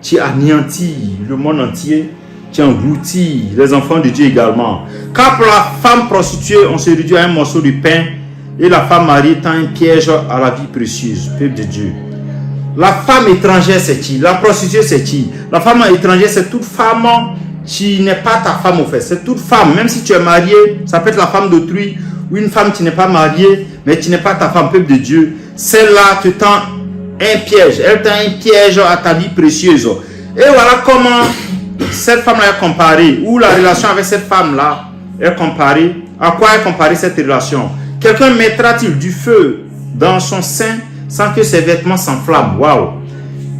qui anéantit le monde entier, qui engloutit les enfants de Dieu également. Car pour la femme prostituée, on se réduit à un morceau de pain et la femme mariée étant un piège à la vie précieuse. Peuple de Dieu. La femme étrangère, c'est qui? La prostituée, c'est qui? La femme étrangère, c'est toute femme qui n'est pas ta femme au fait. C'est toute femme, même si tu es marié, ça peut être la femme d'autrui, ou une femme qui n'est pas mariée, mais qui n'est pas ta femme, peuple de Dieu. Celle-là te tend un piège. Elle tend un piège à ta vie précieuse. Et voilà comment cette femme-là est comparée, ou la relation avec cette femme-là est comparée. À quoi est comparée cette relation? Quelqu'un mettra-t-il du feu dans son sein sans que ses vêtements s'enflamment? Waouh!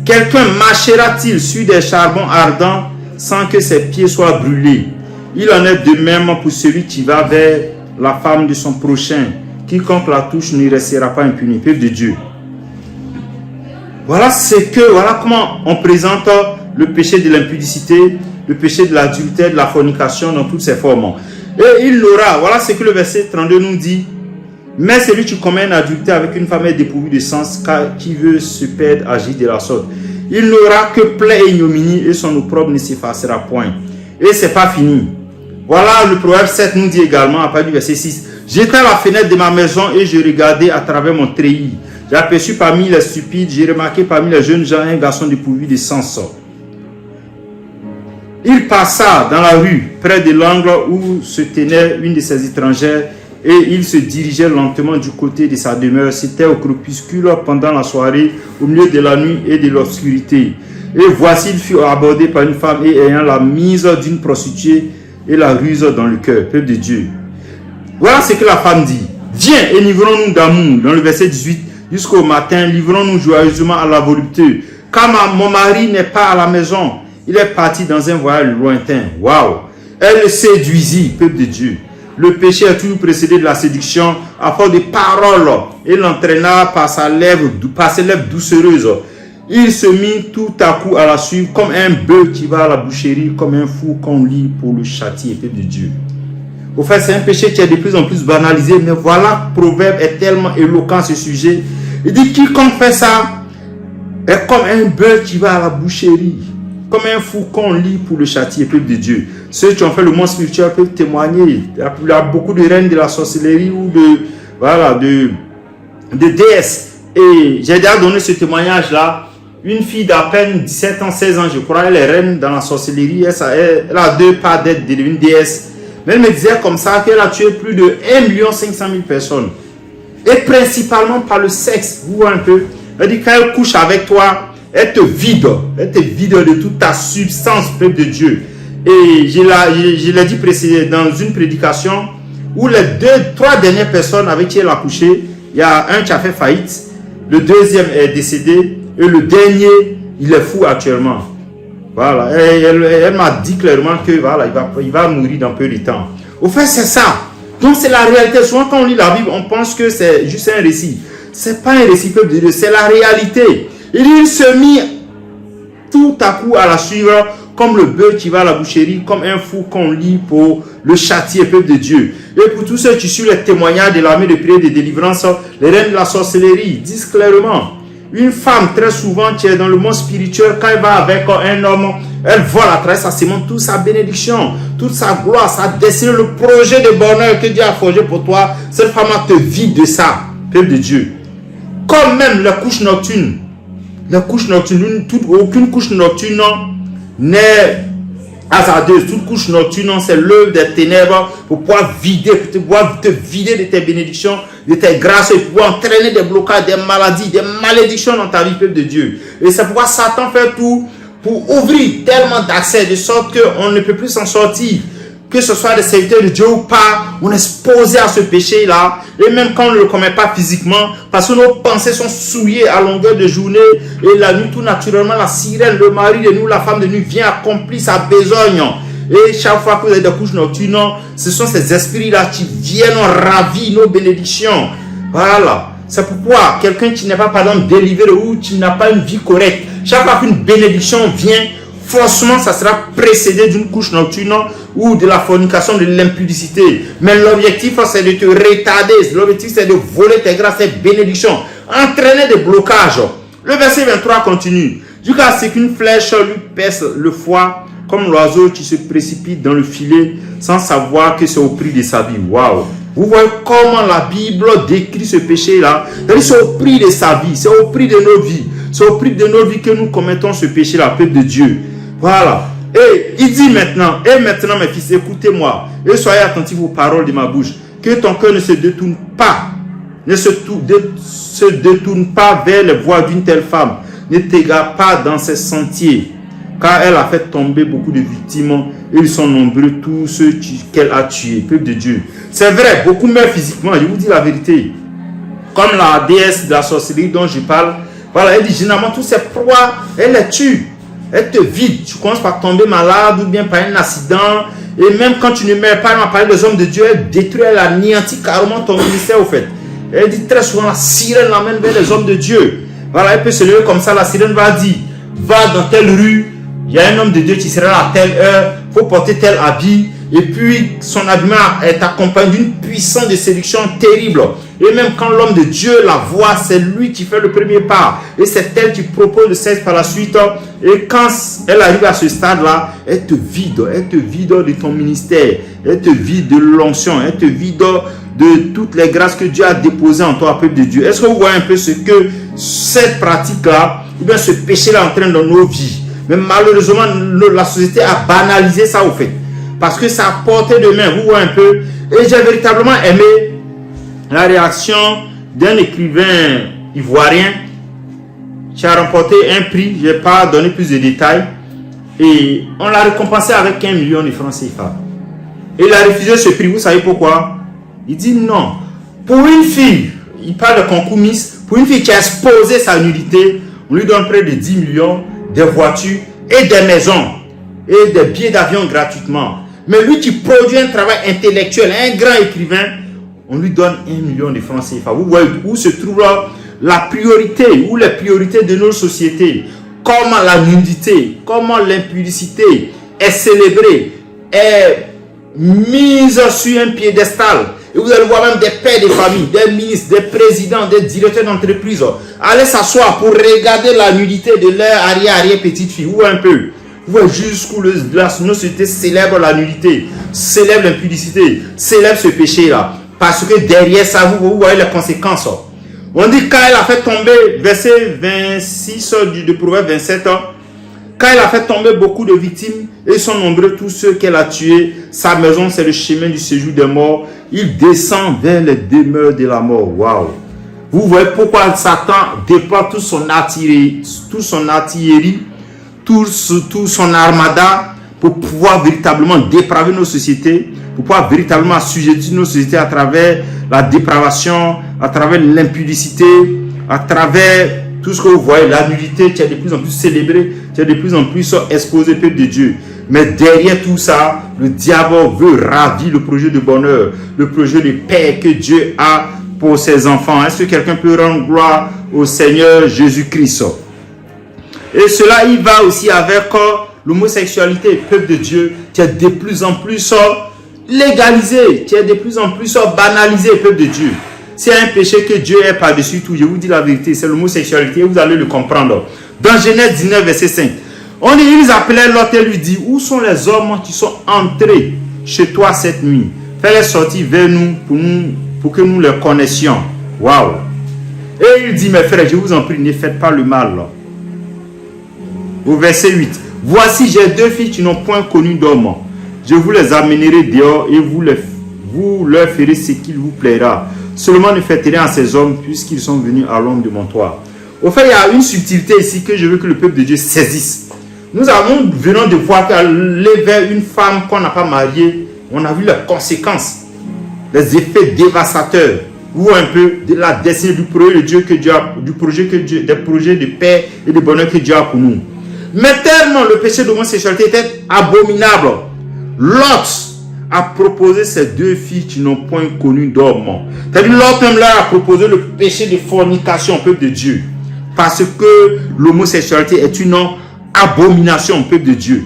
Quelqu'un marchera-t-il sur des charbons ardents sans que ses pieds soient brûlés? Il en est de même pour celui qui va vers la femme de son prochain. Quiconque la touche ne restera pas impuni. Peuple de Dieu. Voilà comment on présente le péché de l'impudicité, le péché de l'adultère, de la fornication dans toutes ses formes. Et il l'aura. Voilà ce que le verset 32 nous dit. Mais celui qui commet un adultère avec une femme est dépourvu de sens, car qui veut se perdre agit de la sorte. Il n'aura que plaie et ignominie et son opprobre ne s'effacera point. Et c'est pas fini. Voilà, le proverbe 7 nous dit également, à partir du verset 6, j'étais à la fenêtre de ma maison et je regardais à travers mon treillis. J'ai aperçu parmi les stupides, j'ai remarqué parmi les jeunes gens un garçon dépourvu de sens. Il passa dans la rue, près de l'angle où se tenait une de ses étrangères, et il se dirigeait lentement du côté de sa demeure. C'était au crépuscule pendant la soirée, au milieu de la nuit et de l'obscurité. Et voici, il fut abordé par une femme et ayant la mise d'une prostituée et la ruse dans le cœur. Peuple de Dieu. Voilà ce que la femme dit. Viens et livrons-nous d'amour. Dans le verset 18, jusqu'au matin, livrons-nous joyeusement à la volupté. Car mon mari n'est pas à la maison. Il est parti dans un voyage lointain. Waouh! Elle le séduisit, peuple de Dieu. Le péché est toujours précédé de la séduction à force de paroles et l'entraîna par ses lèvres doucereuses. Il se mit tout à coup à la suivre comme un bœuf qui va à la boucherie, comme un fou qu'on lit pour le châtier, peuple de Dieu. Au fait, c'est un péché qui est de plus en plus banalisé, mais voilà, le proverbe est tellement éloquent à ce sujet. Il dit, quiconque fait ça est comme un bœuf qui va à la boucherie, comme un fou qu'on lit pour le châtier, peuple de Dieu. Ceux qui ont fait le monde spirituel peuvent témoigner. Il y a beaucoup de reines de la sorcellerie ou de déesses. Et j'ai déjà donné ce témoignage-là. Une fille d'à peine 17 ans, 16 ans, je crois, elle est reine dans la sorcellerie. Elle a 2 pas d'être une déesse. Mais elle me disait comme ça qu'elle a tué plus de 1 500 000 personnes. Et principalement par le sexe. Vous voyez un peu. Elle dit quand elle couche avec toi, elle te vide de toute ta substance, peuple de Dieu. Et je l'ai dit précédemment dans une prédication où les 3 dernières personnes avec qui elle a couché, il y a un qui a fait faillite, le deuxième est décédé et le dernier, il est fou actuellement. Voilà, et elle m'a dit clairement que voilà, il va mourir dans peu de temps. Au fait, c'est ça. Donc c'est la réalité. Souvent quand on lit la Bible, on pense que c'est juste un récit. C'est pas un récit, peuple de Dieu, c'est la réalité. Il se mit tout à coup à la suivre comme le bœuf qui va à la boucherie, comme un fou qu'on lit pour le châtier, peuple de Dieu. Et pour tous ceux qui suivent les témoignages de l'armée de prière et de délivrance, les reines de la sorcellerie disent clairement, une femme très souvent qui est dans le monde spirituel, quand elle va avec un homme, elle vole à travers sa sémence toute sa bénédiction, toute sa gloire, sa destinée, le projet de bonheur que Dieu a forgé pour toi. Cette femme te vide de ça, peuple de Dieu. Comme même les couches nocturnes. Les couches nocturnes, aucune couche nocturne n'est hasardeuse. Toute couche nocturne, c'est l'œuvre des ténèbres pour pouvoir te vider de tes bénédictions, de tes grâces et pouvoir entraîner des blocages, des maladies, des malédictions dans ta vie, peuple de Dieu. Et c'est pourquoi Satan fait tout pour ouvrir tellement d'accès de sorte qu'on ne peut plus s'en sortir. Que ce soit des serviteurs de Dieu ou pas, on est exposé à ce péché-là. Et même quand on ne le commet pas physiquement, parce que nos pensées sont souillées à longueur de journée. Et la nuit, tout naturellement, la sirène, le mari de nous, la femme de nous vient accomplir sa besogne. Et chaque fois que vous avez des couches nocturnes, ce sont ces esprits-là qui viennent ravir nos bénédictions. Voilà. C'est pourquoi quelqu'un qui n'est pas, par exemple, délivré ou qui n'a pas une vie correcte, chaque fois qu'une bénédiction vient, forcément, ça sera précédé d'une couche nocturne ou de la fornication, de l'impudicité. Mais l'objectif, c'est de te retarder. L'objectif, c'est de voler tes grâces, tes bénédictions. Entraîner des blocages. Le verset 23 continue. Jusqu'à ce qu'une flèche lui perce le foie, comme l'oiseau qui se précipite dans le filet, sans savoir que c'est au prix de sa vie. Waouh! Vous voyez comment la Bible décrit ce péché-là. C'est au prix de sa vie. C'est au prix de nos vies. C'est au prix de nos vies que nous commettons ce péché-là, peuple de Dieu. Voilà. Et il dit maintenant, mes fils, écoutez-moi et soyez attentifs aux paroles de ma bouche. Que ton cœur ne se détourne pas, se détourne pas vers les voies d'une telle femme. Ne t'égare pas dans ses sentiers, car elle a fait tomber beaucoup de victimes et ils sont nombreux tous ceux qu'elle a tués. Peuple de Dieu. C'est vrai, beaucoup meurent physiquement, je vous dis la vérité. Comme la déesse de la sorcellerie dont je parle, voilà, elle dit généralement tous ces proies, elle les tue. Elle te vide, tu commences par tomber malade ou bien par un accident. Et même quand tu ne meurs pas, elle m'a parlé des hommes de Dieu, elle détruit, elle anéantit carrément ton ministère au fait. Elle dit très souvent, la sirène l'amène vers les hommes de Dieu. Voilà, elle peut se lever comme ça, la sirène va dire, va dans telle rue, il y a un homme de Dieu qui sera à telle heure, il faut porter tel habit. Et puis, son habillement est accompagné d'une puissance de séduction terrible. Et même quand l'homme de Dieu la voit, c'est lui qui fait le premier pas. Et c'est elle qui propose le sexe par la suite. Et quand elle arrive à ce stade-là, elle te vide de ton ministère. Elle te vide de l'onction. Elle te vide de toutes les grâces que Dieu a déposées en toi, peuple de Dieu. Est-ce que vous voyez un peu ce que cette pratique-là, ou bien ce péché-là entraîne dans nos vies? Mais malheureusement, la société a banalisé ça au fait. Parce que ça a porté de main, vous voyez un peu. Et j'ai véritablement aimé la réaction d'un écrivain ivoirien qui a remporté un prix. Je n'ai pas donné plus de détails. Et on l'a récompensé avec 1 million de francs CFA. Et il a refusé ce prix. Vous savez pourquoi? Il dit non. Pour une fille, il parle de concours Miss, pour une fille qui a exposé sa nudité, on lui donne près de 10 millions, des voitures et des maisons et des billets d'avion gratuitement. Mais lui qui produit un travail intellectuel, un grand écrivain, on lui donne 1 million de francs CFA. Vous voyez où se trouve là la priorité, ou les priorités de nos sociétés. Comment la nudité, comment l'impudicité est célébrée, est mise sur un piédestal. Et vous allez voir même des pères de famille, des ministres, des présidents, des directeurs d'entreprise aller s'asseoir pour regarder la nudité de leur arrière-petite-fille. Ou un peu. Vous voyez jusqu'où la société célèbre la nudité, célèbre l'impudicité, célèbre ce péché-là. Parce que derrière ça, vous voyez les conséquences. On dit quand elle a fait tomber, verset 26 de Proverbe 27, quand elle a fait tomber beaucoup de victimes, et ils sont nombreux tous ceux qu'elle a tués, sa maison c'est le chemin du séjour des morts, il descend vers les demeures de la mort. Waouh! Vous voyez pourquoi Satan déploie toute son artillerie, tout son armada pour pouvoir véritablement dépraver nos sociétés, pour pouvoir véritablement assujettir nos sociétés à travers la dépravation, à travers l'impudicité, à travers tout ce que vous voyez, la nudité qui est de plus en plus célébrée, qui est de plus en plus exposée, peuple de Dieu. Mais derrière tout ça, le diable veut ravir le projet de bonheur, le projet de paix que Dieu a pour ses enfants. Est-ce que quelqu'un peut rendre gloire au Seigneur Jésus-Christ? Et cela, il va aussi avec l'homosexualité, peuple de Dieu, qui est de plus en plus légalisé, qui est de plus en plus banalisé, peuple de Dieu. C'est un péché que Dieu est par-dessus tout. Je vous dis la vérité, c'est l'homosexualité. Vous allez le comprendre. Dans Genèse 19, verset 5. On dit, ils appelaient Lot et lui dit, où sont les hommes qui sont entrés chez toi cette nuit? Fais-les sortir vers nous pour que nous les connaissions. Waouh! Et il dit, mes frères, je vous en prie, ne faites pas le mal. Au verset 8. Voici, j'ai 2 filles qui n'ont point connu d'homme. Je vous les amènerai dehors et vous leur ferez ce qu'il vous plaira. Seulement ne faites rien à ces hommes puisqu'ils sont venus à l'ombre de mon toit. Au fait, il y a une subtilité ici que je veux que le peuple de Dieu saisisse. Nous venons de voir qu'aller vers une femme qu'on n'a pas mariée, on a vu les conséquences, les effets dévastateurs, ou un peu de la destinée du projet de Dieu que Dieu a, des projets de paix et de bonheur que Dieu a pour nous. Mais tellement le péché d'homosexualité était abominable, Lot a proposé ces 2 filles qui n'ont point connu d'homme. C'est-à-dire Lot même là a proposé le péché de fornication au peuple de Dieu. Parce que l'homosexualité est une abomination au peuple de Dieu.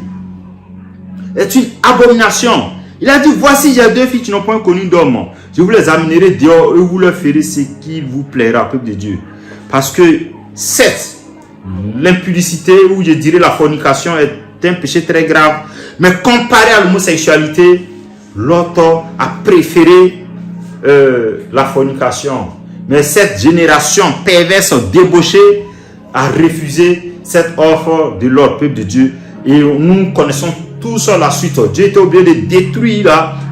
C'est une abomination. Il a dit, voici j'ai 2 filles qui n'ont point connu d'homme. Je vous les amènerai dehors et vous leur ferez ce qu'il vous plaira, peuple de Dieu. Parce que certes, l'impudicité, ou je dirais la fornication, est un péché très grave. Mais comparé à l'homosexualité, l'autre a préféré la fornication. Mais cette génération perverse, débauchée, a refusé cette offre de l'autre, peuple de Dieu. Et nous connaissons tous la suite. Dieu était obligé de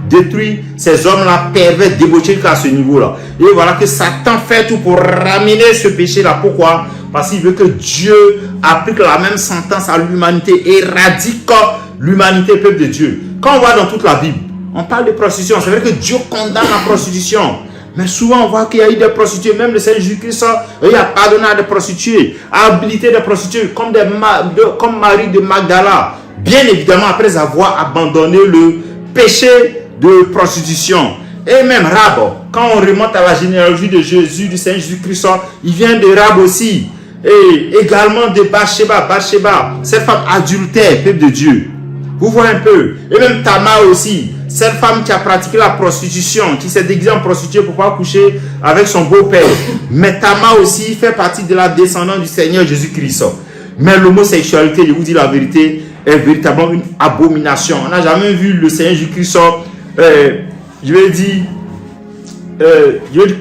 détruire ces hommes-là pervers, débauchés à ce niveau-là. Et voilà que Satan fait tout pour ramener ce péché-là. Pourquoi? Parce qu'il veut que Dieu applique la même sentence à l'humanité, éradique l'humanité, peuple de Dieu. Quand on voit dans toute la Bible, on parle de prostitution. C'est vrai que Dieu condamne la prostitution. Mais souvent, on voit qu'il y a eu des prostituées. Même le Seigneur Jésus-Christ, il a pardonné à des prostituées, a habilité des prostituées, comme Marie de Magdala. Bien évidemment, après avoir abandonné le péché de prostitution. Et même Rab, quand on remonte à la généalogie de Jésus, du Seigneur Jésus-Christ, il vient de Rab aussi. Et également de Bathsheba, cette femme adultère, peuple de Dieu. Vous voyez un peu. Et même Tamar aussi. Cette femme qui a pratiqué la prostitution, qui s'est déguisée en prostituée pour pouvoir coucher avec son beau-père. Mais Tamar aussi fait partie de la descendance du Seigneur Jésus-Christ. Mais l'homosexualité, je vous dis la vérité, est véritablement une abomination. On n'a jamais vu le Seigneur Jésus-Christ, je vais dire,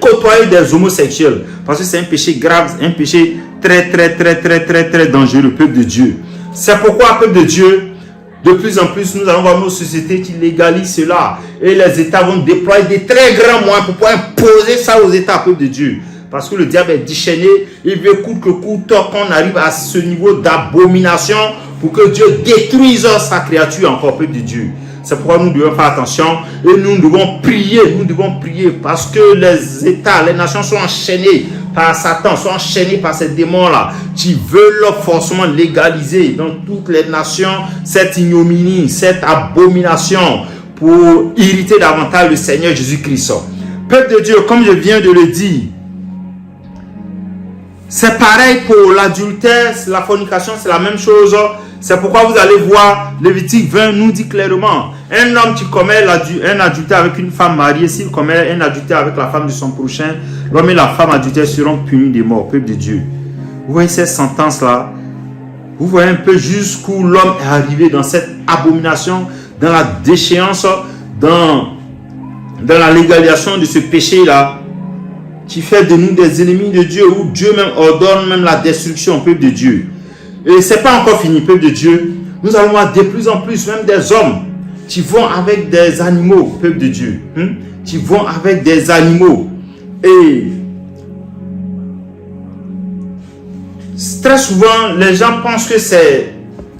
côtoyer des homosexuels. Parce que c'est un péché grave, un péché très dangereux, peuple de Dieu. C'est pourquoi, peuple de Dieu, de plus en plus, nous allons voir nos sociétés qui légalisent cela. Et les États vont déployer des très grands moyens pour pouvoir imposer ça aux États, peuple de Dieu. Parce que le diable est déchaîné. Il veut coûte que coûte qu'on arrive à ce niveau d'abomination pour que Dieu détruise sa créature encore, peuple de Dieu. C'est pourquoi nous devons faire attention et nous devons prier parce que les États, les nations sont enchaînées par Satan, sont enchaînés par ces démons-là qui veulent forcément légaliser dans toutes les nations cette ignominie, cette abomination pour irriter davantage le Seigneur Jésus-Christ. Peuple de Dieu, comme je viens de le dire, c'est pareil pour l'adultère, la fornication, c'est la même chose. C'est pourquoi vous allez voir, Lévitique 20 nous dit clairement, un homme qui commet un adultère avec une femme mariée, s'il commet un adultère avec la femme de son prochain, l'homme et la femme adultère seront punis de mort, peuple de Dieu. Vous voyez cette sentence-là? Vous voyez un peu jusqu'où l'homme est arrivé dans cette abomination, dans la déchéance, dans la légalisation de ce péché-là, qui fait de nous des ennemis de Dieu, où Dieu même ordonne même la destruction, peuple de Dieu. Et ce n'est pas encore fini, peuple de Dieu. Nous allons voir de plus en plus, même des hommes qui vont avec des animaux, peuple de Dieu. Qui vont avec des animaux. Et très souvent, les gens pensent que c'est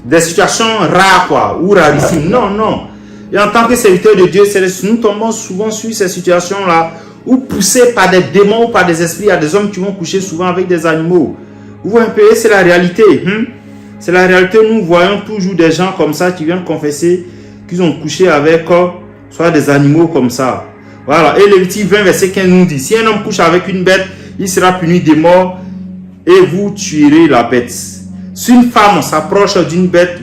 des situations rares, quoi, ou rarissimes. Non, non. Et en tant que serviteur de Dieu, nous tombons souvent sur ces situations-là, ou poussés par des démons ou par des esprits. Il y a des hommes qui vont coucher souvent avec des animaux. Vous voyez un peu, c'est la réalité. C'est la réalité. Nous voyons toujours des gens comme ça qui viennent confesser qu'ils ont couché avec soit des animaux comme ça. Voilà. Et Lévitique 20, verset 15 nous dit, si un homme couche avec une bête, il sera puni de mort et vous tuerez la bête. Si une femme s'approche d'une bête,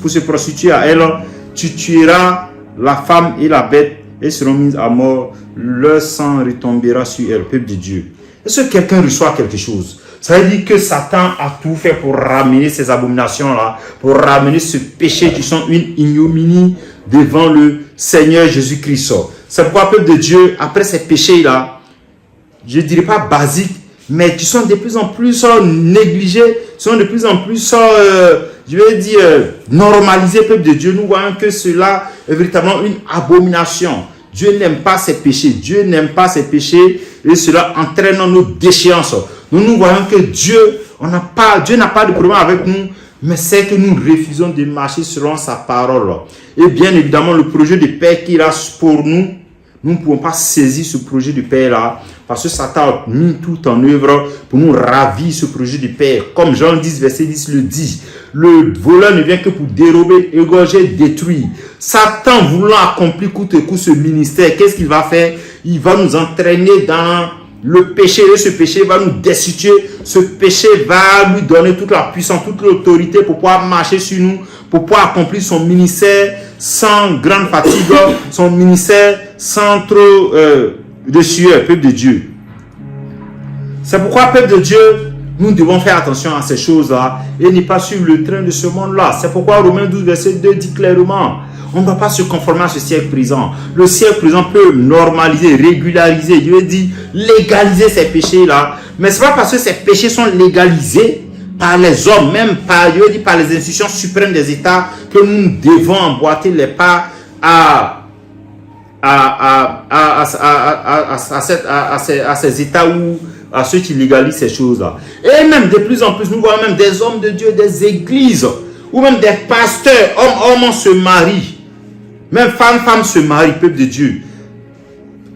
pour se prostituer à elle, tu tueras la femme et la bête et seront mises à mort. Leur sang retombera sur elle, peuple de Dieu. Est-ce que quelqu'un reçoit quelque chose? Ça veut dire que Satan a tout fait pour ramener ces abominations-là, pour ramener ce péché qui sont une ignominie devant le Seigneur Jésus-Christ. C'est pourquoi, peuple de Dieu, après ces péchés-là, je ne dirais pas basiques, mais qui sont de plus en plus négligés, sont de plus en plus, je vais dire, normalisés, peuple de Dieu. Nous voyons que cela est véritablement une abomination. Dieu n'aime pas ces péchés. Dieu n'aime pas ces péchés et cela entraîne nos déchéances. Nous voyons que Dieu n'a pas de problème avec nous, mais c'est que nous refusons de marcher selon sa parole. Et bien évidemment, le projet de paix qu'il a pour nous, nous ne pouvons pas saisir ce projet de paix-là, parce que Satan a mis tout en œuvre pour nous ravir ce projet de paix. Comme Jean 10, verset 10 le dit, le voleur ne vient que pour dérober, égorger, détruire. Satan voulant accomplir coûte que coûte ce ministère, qu'est-ce qu'il va faire? Il va nous entraîner dans le péché, et ce péché va nous destituer. Ce péché va lui donner toute la puissance, toute l'autorité pour pouvoir marcher sur nous, pour pouvoir accomplir son ministère sans grande fatigue, son ministère sans trop de sueur, peuple de Dieu. C'est pourquoi, peuple de Dieu, nous devons faire attention à ces choses-là et ne pas suivre le train de ce monde-là. C'est pourquoi Romains 12, verset 2 dit clairement, on ne doit pas se conformer à ce siècle présent. Le siècle présent peut normaliser, régulariser, je veux dire, légaliser ces péchés-là. Mais ce n'est pas parce que ces péchés sont légalisés par les hommes, même par, je veux dire, par les institutions suprêmes des États, que nous devons emboîter les pas à ces États ou à ceux qui légalisent ces choses-là. Et même de plus en plus, nous voyons même des hommes de Dieu, des églises, ou même des pasteurs, hommes se marient. Même femmes se marient, peuple de Dieu.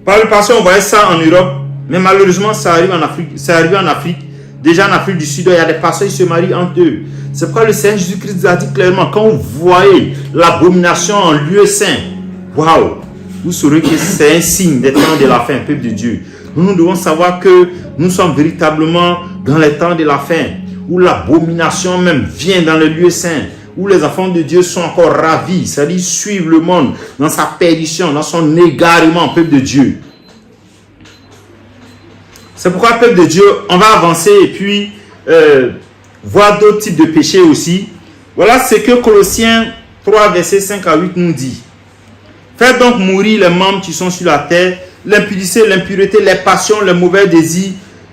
Par le passé, on voyait ça en Europe, mais malheureusement, ça arrive en Afrique. C'est arrivé en Afrique. Déjà en Afrique du Sud, il y a des pasteurs qui se marient entre eux. C'est pourquoi le Seigneur Jésus-Christ a dit clairement, quand vous voyez l'abomination en lieu saint, waouh, vous saurez que c'est un signe des temps de la fin, peuple de Dieu. Nous devons savoir que nous sommes véritablement dans les temps de la fin, où l'abomination même vient dans le lieu saint, où les enfants de Dieu sont encore ravis, c'est-à-dire suivent le monde dans sa perdition, dans son égarement, peuple de Dieu. C'est pourquoi, peuple de Dieu, on va avancer et puis voir d'autres types de péchés aussi. Voilà ce que Colossiens 3, versets 5 à 8 nous dit. Faites donc mourir les membres qui sont sur la terre, l'impudicité, l'impureté, les passions, les mauvais désirs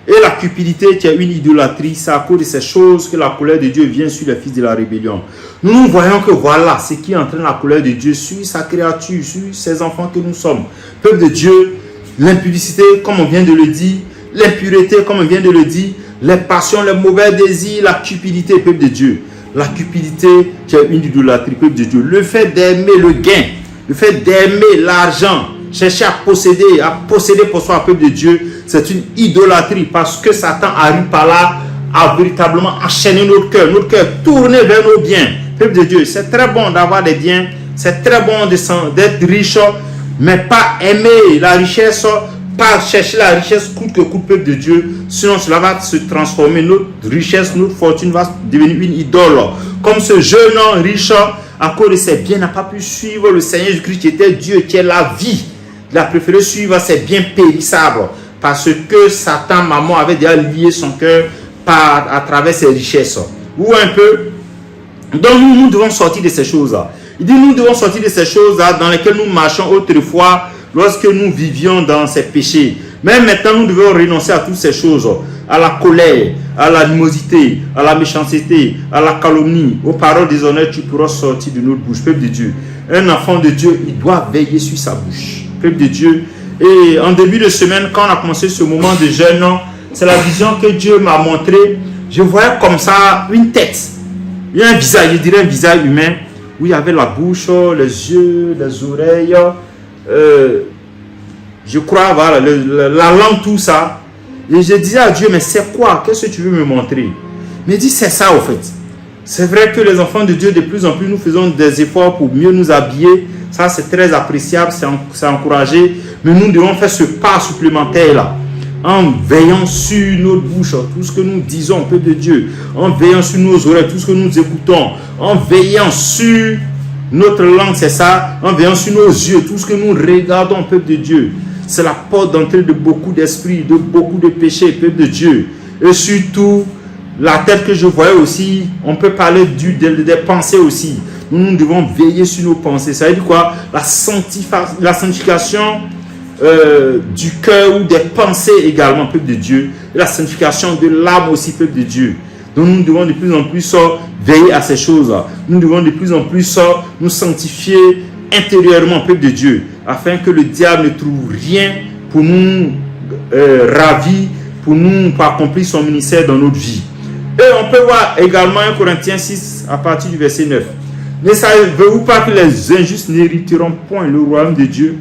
et la cupidité qui est une idolâtrie. C'est à cause de ces choses que la colère de Dieu vient sur les fils de la rébellion. Nous voyons que voilà ce qui entraîne la colère de Dieu sur sa créature, sur ses enfants que nous sommes. Peuple de Dieu, l'impudicité, comme on vient de le dire, l'impureté, comme on vient de le dire, les passions, les mauvais désirs, la cupidité, peuple de Dieu. La cupidité qui est une idolâtrie, peuple de Dieu. Le fait d'aimer le gain, le fait d'aimer l'argent, chercher à posséder pour soi, peuple de Dieu, c'est une idolâtrie parce que Satan arrive par là à véritablement enchaîner notre cœur tourné vers nos biens. Peuple de Dieu, c'est très bon d'avoir des biens, c'est très bon d'être riche, mais pas aimer la richesse, pas chercher la richesse coûte que coûte, peuple de Dieu, sinon cela va se transformer, notre richesse, notre fortune va devenir une idole. Comme ce jeune homme riche, à cause de ses biens, n'a pas pu suivre le Seigneur Jésus-Christ qui était Dieu, qui est la vie. Il a préféré suivre ses biens périssables parce que Satan, maman, avait déjà lié son cœur à travers ses richesses. Ou un peu. Donc nous devons sortir de ces choses-là. Il dit nous devons sortir de ces choses-là dans lesquelles nous marchons autrefois lorsque nous vivions dans ces péchés. Mais maintenant nous devons renoncer à toutes ces choses. À la colère, à l'animosité, à la méchanceté, à la calomnie, aux paroles déshonnêtes qui pourront sortir de notre bouche. Peuple de Dieu, un enfant de Dieu, il doit veiller sur sa bouche. Peuple de Dieu. Et en début de semaine, quand on a commencé ce moment de jeûne, c'est la vision que Dieu m'a montrée. Je voyais comme ça une tête. Il y a un visage, je dirais un visage humain, où il y avait la bouche, les yeux, les oreilles, je crois, voilà, la langue, tout ça. Et je disais à Dieu, mais c'est quoi? Qu'est-ce que tu veux me montrer? Il me dit, c'est ça au fait. C'est vrai que les enfants de Dieu, de plus en plus, nous faisons des efforts pour mieux nous habiller. Ça, c'est très appréciable, c'est encouragé. Mais nous devons faire ce pas supplémentaire là. En veillant sur notre bouche, tout ce que nous disons, peuple de Dieu. En veillant sur nos oreilles, tout ce que nous écoutons. En veillant sur notre langue, c'est ça. En veillant sur nos yeux, tout ce que nous regardons, peuple de Dieu. C'est la porte d'entrée de beaucoup d'esprits, de beaucoup de péchés, peuple de Dieu. Et surtout, la tête que je voyais aussi, on peut parler des pensées aussi. Nous devons veiller sur nos pensées. Ça veut dire quoi? La sanctification du cœur ou des pensées également, peuple de Dieu. Et la sanctification de l'âme aussi, peuple de Dieu. Donc nous devons de plus en plus veiller à ces choses. Nous devons de plus en plus nous sanctifier intérieurement, peuple de Dieu, afin que le diable ne trouve rien pour nous ravir, pour accomplir son ministère dans notre vie. Et on peut voir également 1 Corinthiens 6 à partir du verset 9. Ne savez-vous pas que les injustes n'hériteront point le royaume de Dieu?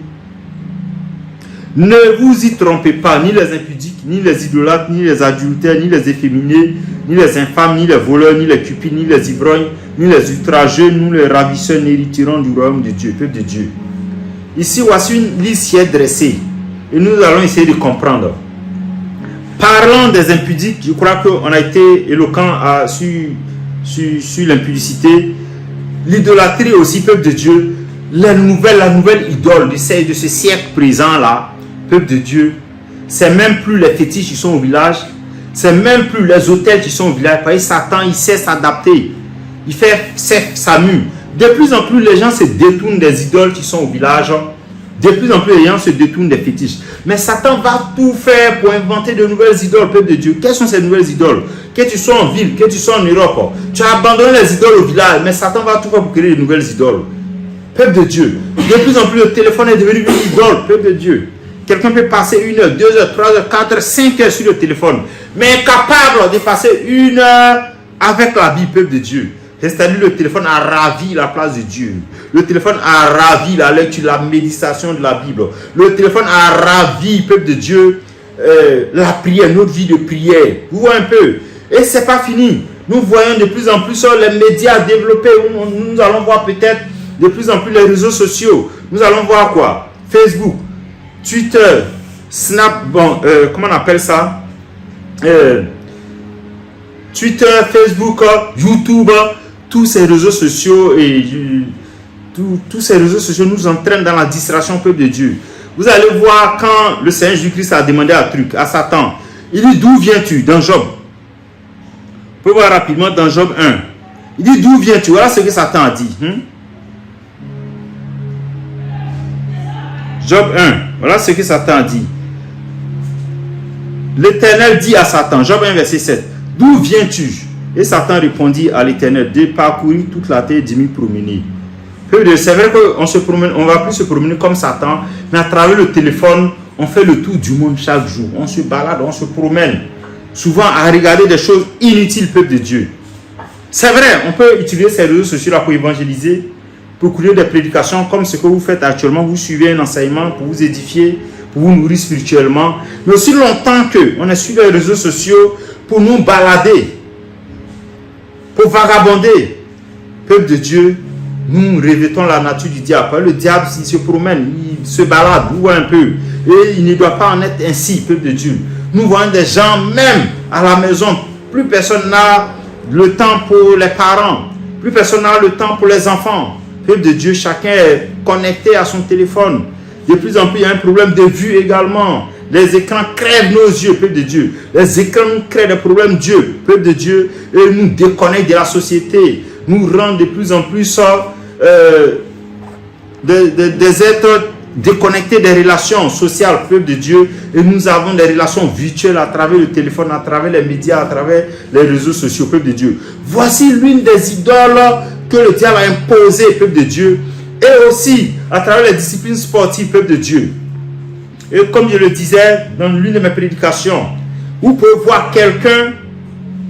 Ne vous y trompez pas, ni les impudiques, ni les idolâtres, ni les adultères, ni les efféminés, ni les infâmes, ni les voleurs, ni les cupides, ni les ivrognes, ni les outrageux, ni les ravisseurs n'hériteront du royaume de Dieu, peuple de Dieu. Ici, voici une liste qui est dressée. Et nous allons essayer de comprendre. Parlant des impudiques, je crois qu'on a été éloquent sur l'impudicité. L'idolâtrie aussi, peuple de Dieu. La nouvelle idole de ce siècle présent là, peuple de Dieu, c'est même plus les fétiches qui sont au village, c'est même plus les hôtels qui sont au village. Parce que Satan, il sait s'adapter, il s'amuse. De plus en plus, les gens se détournent des idoles qui sont au village. De plus en plus, les gens se détournent des fétiches. Mais Satan va tout faire pour inventer de nouvelles idoles, peuple de Dieu. Quelles sont ces nouvelles idoles? Que tu sois en ville, que tu sois en Europe, tu as abandonné les idoles au village, mais Satan va tout faire pour créer de nouvelles idoles. Peuple de Dieu. De plus en plus, le téléphone est devenu une idole, peuple de Dieu. Quelqu'un peut passer 1 heure, 2 heures, 3 heures, 4 heures, 5 heures sur le téléphone, mais capable de passer 1 heure avec la Bible, peuple de Dieu. C'est-à-dire le téléphone a ravi la place de Dieu. Le téléphone a ravi la lecture, la méditation de la Bible. Le téléphone a ravi, peuple de Dieu, la prière, notre vie de prière. Vous voyez un peu. Et ce n'est pas fini. Nous voyons de plus en plus les médias développés. Nous allons voir peut-être de plus en plus les réseaux sociaux. Nous allons voir quoi? Facebook, Twitter, Snap, comment on appelle ça? Twitter, Facebook, YouTube. tous ces réseaux sociaux et tous ces réseaux sociaux nous entraînent dans la distraction, peuple de Dieu. Vous allez voir quand le Seigneur Jésus-Christ a demandé un truc à Satan. Il dit, d'où viens-tu? Dans Job. On peut voir rapidement dans Job 1. Il dit, d'où viens-tu? Voilà ce que Satan a dit. Job 1. Voilà ce que Satan a dit. L'Éternel dit à Satan, Job 1, verset 7, d'où viens-tu? Et Satan répondit à l'Éternel, de parcourir toute la terre, d'y promener. C'est vrai qu'on se promène, on ne va plus se promener comme Satan, mais à travers le téléphone, on fait le tour du monde chaque jour. On se balade, on se promène. Souvent à regarder des choses inutiles, peuple de Dieu. C'est vrai, on peut utiliser ces réseaux sociaux là pour évangéliser, pour courir des prédications comme ce que vous faites actuellement. Vous suivez un enseignement pour vous édifier, pour vous nourrir spirituellement. Mais aussi longtemps qu'on est sur les réseaux sociaux pour nous balader, pour vagabonder. Peuple de Dieu, nous revêtons la nature du diable. Le diable, il se promène, il se balade, vous voyez un peu. Et il ne doit pas en être ainsi, peuple de Dieu. Nous voyons des gens, même à la maison, plus personne n'a le temps pour les parents. Plus personne n'a le temps pour les enfants. Peuple de Dieu, chacun est connecté à son téléphone. De plus en plus, il y a un problème de vue également. Les écrans crèvent nos yeux, peuple de Dieu. Les écrans nous créent des problèmes, Dieu, peuple de Dieu, et nous déconnectent de la société. Nous rendent de plus en plus des êtres déconnectés des relations sociales, peuple de Dieu. Et nous avons des relations virtuelles à travers le téléphone, à travers les médias, à travers les réseaux sociaux, peuple de Dieu. Voici l'une des idoles que le diable a imposées, peuple de Dieu. Et aussi à travers les disciplines sportives, peuple de Dieu. Et comme je le disais dans l'une de mes prédications, vous pouvez voir quelqu'un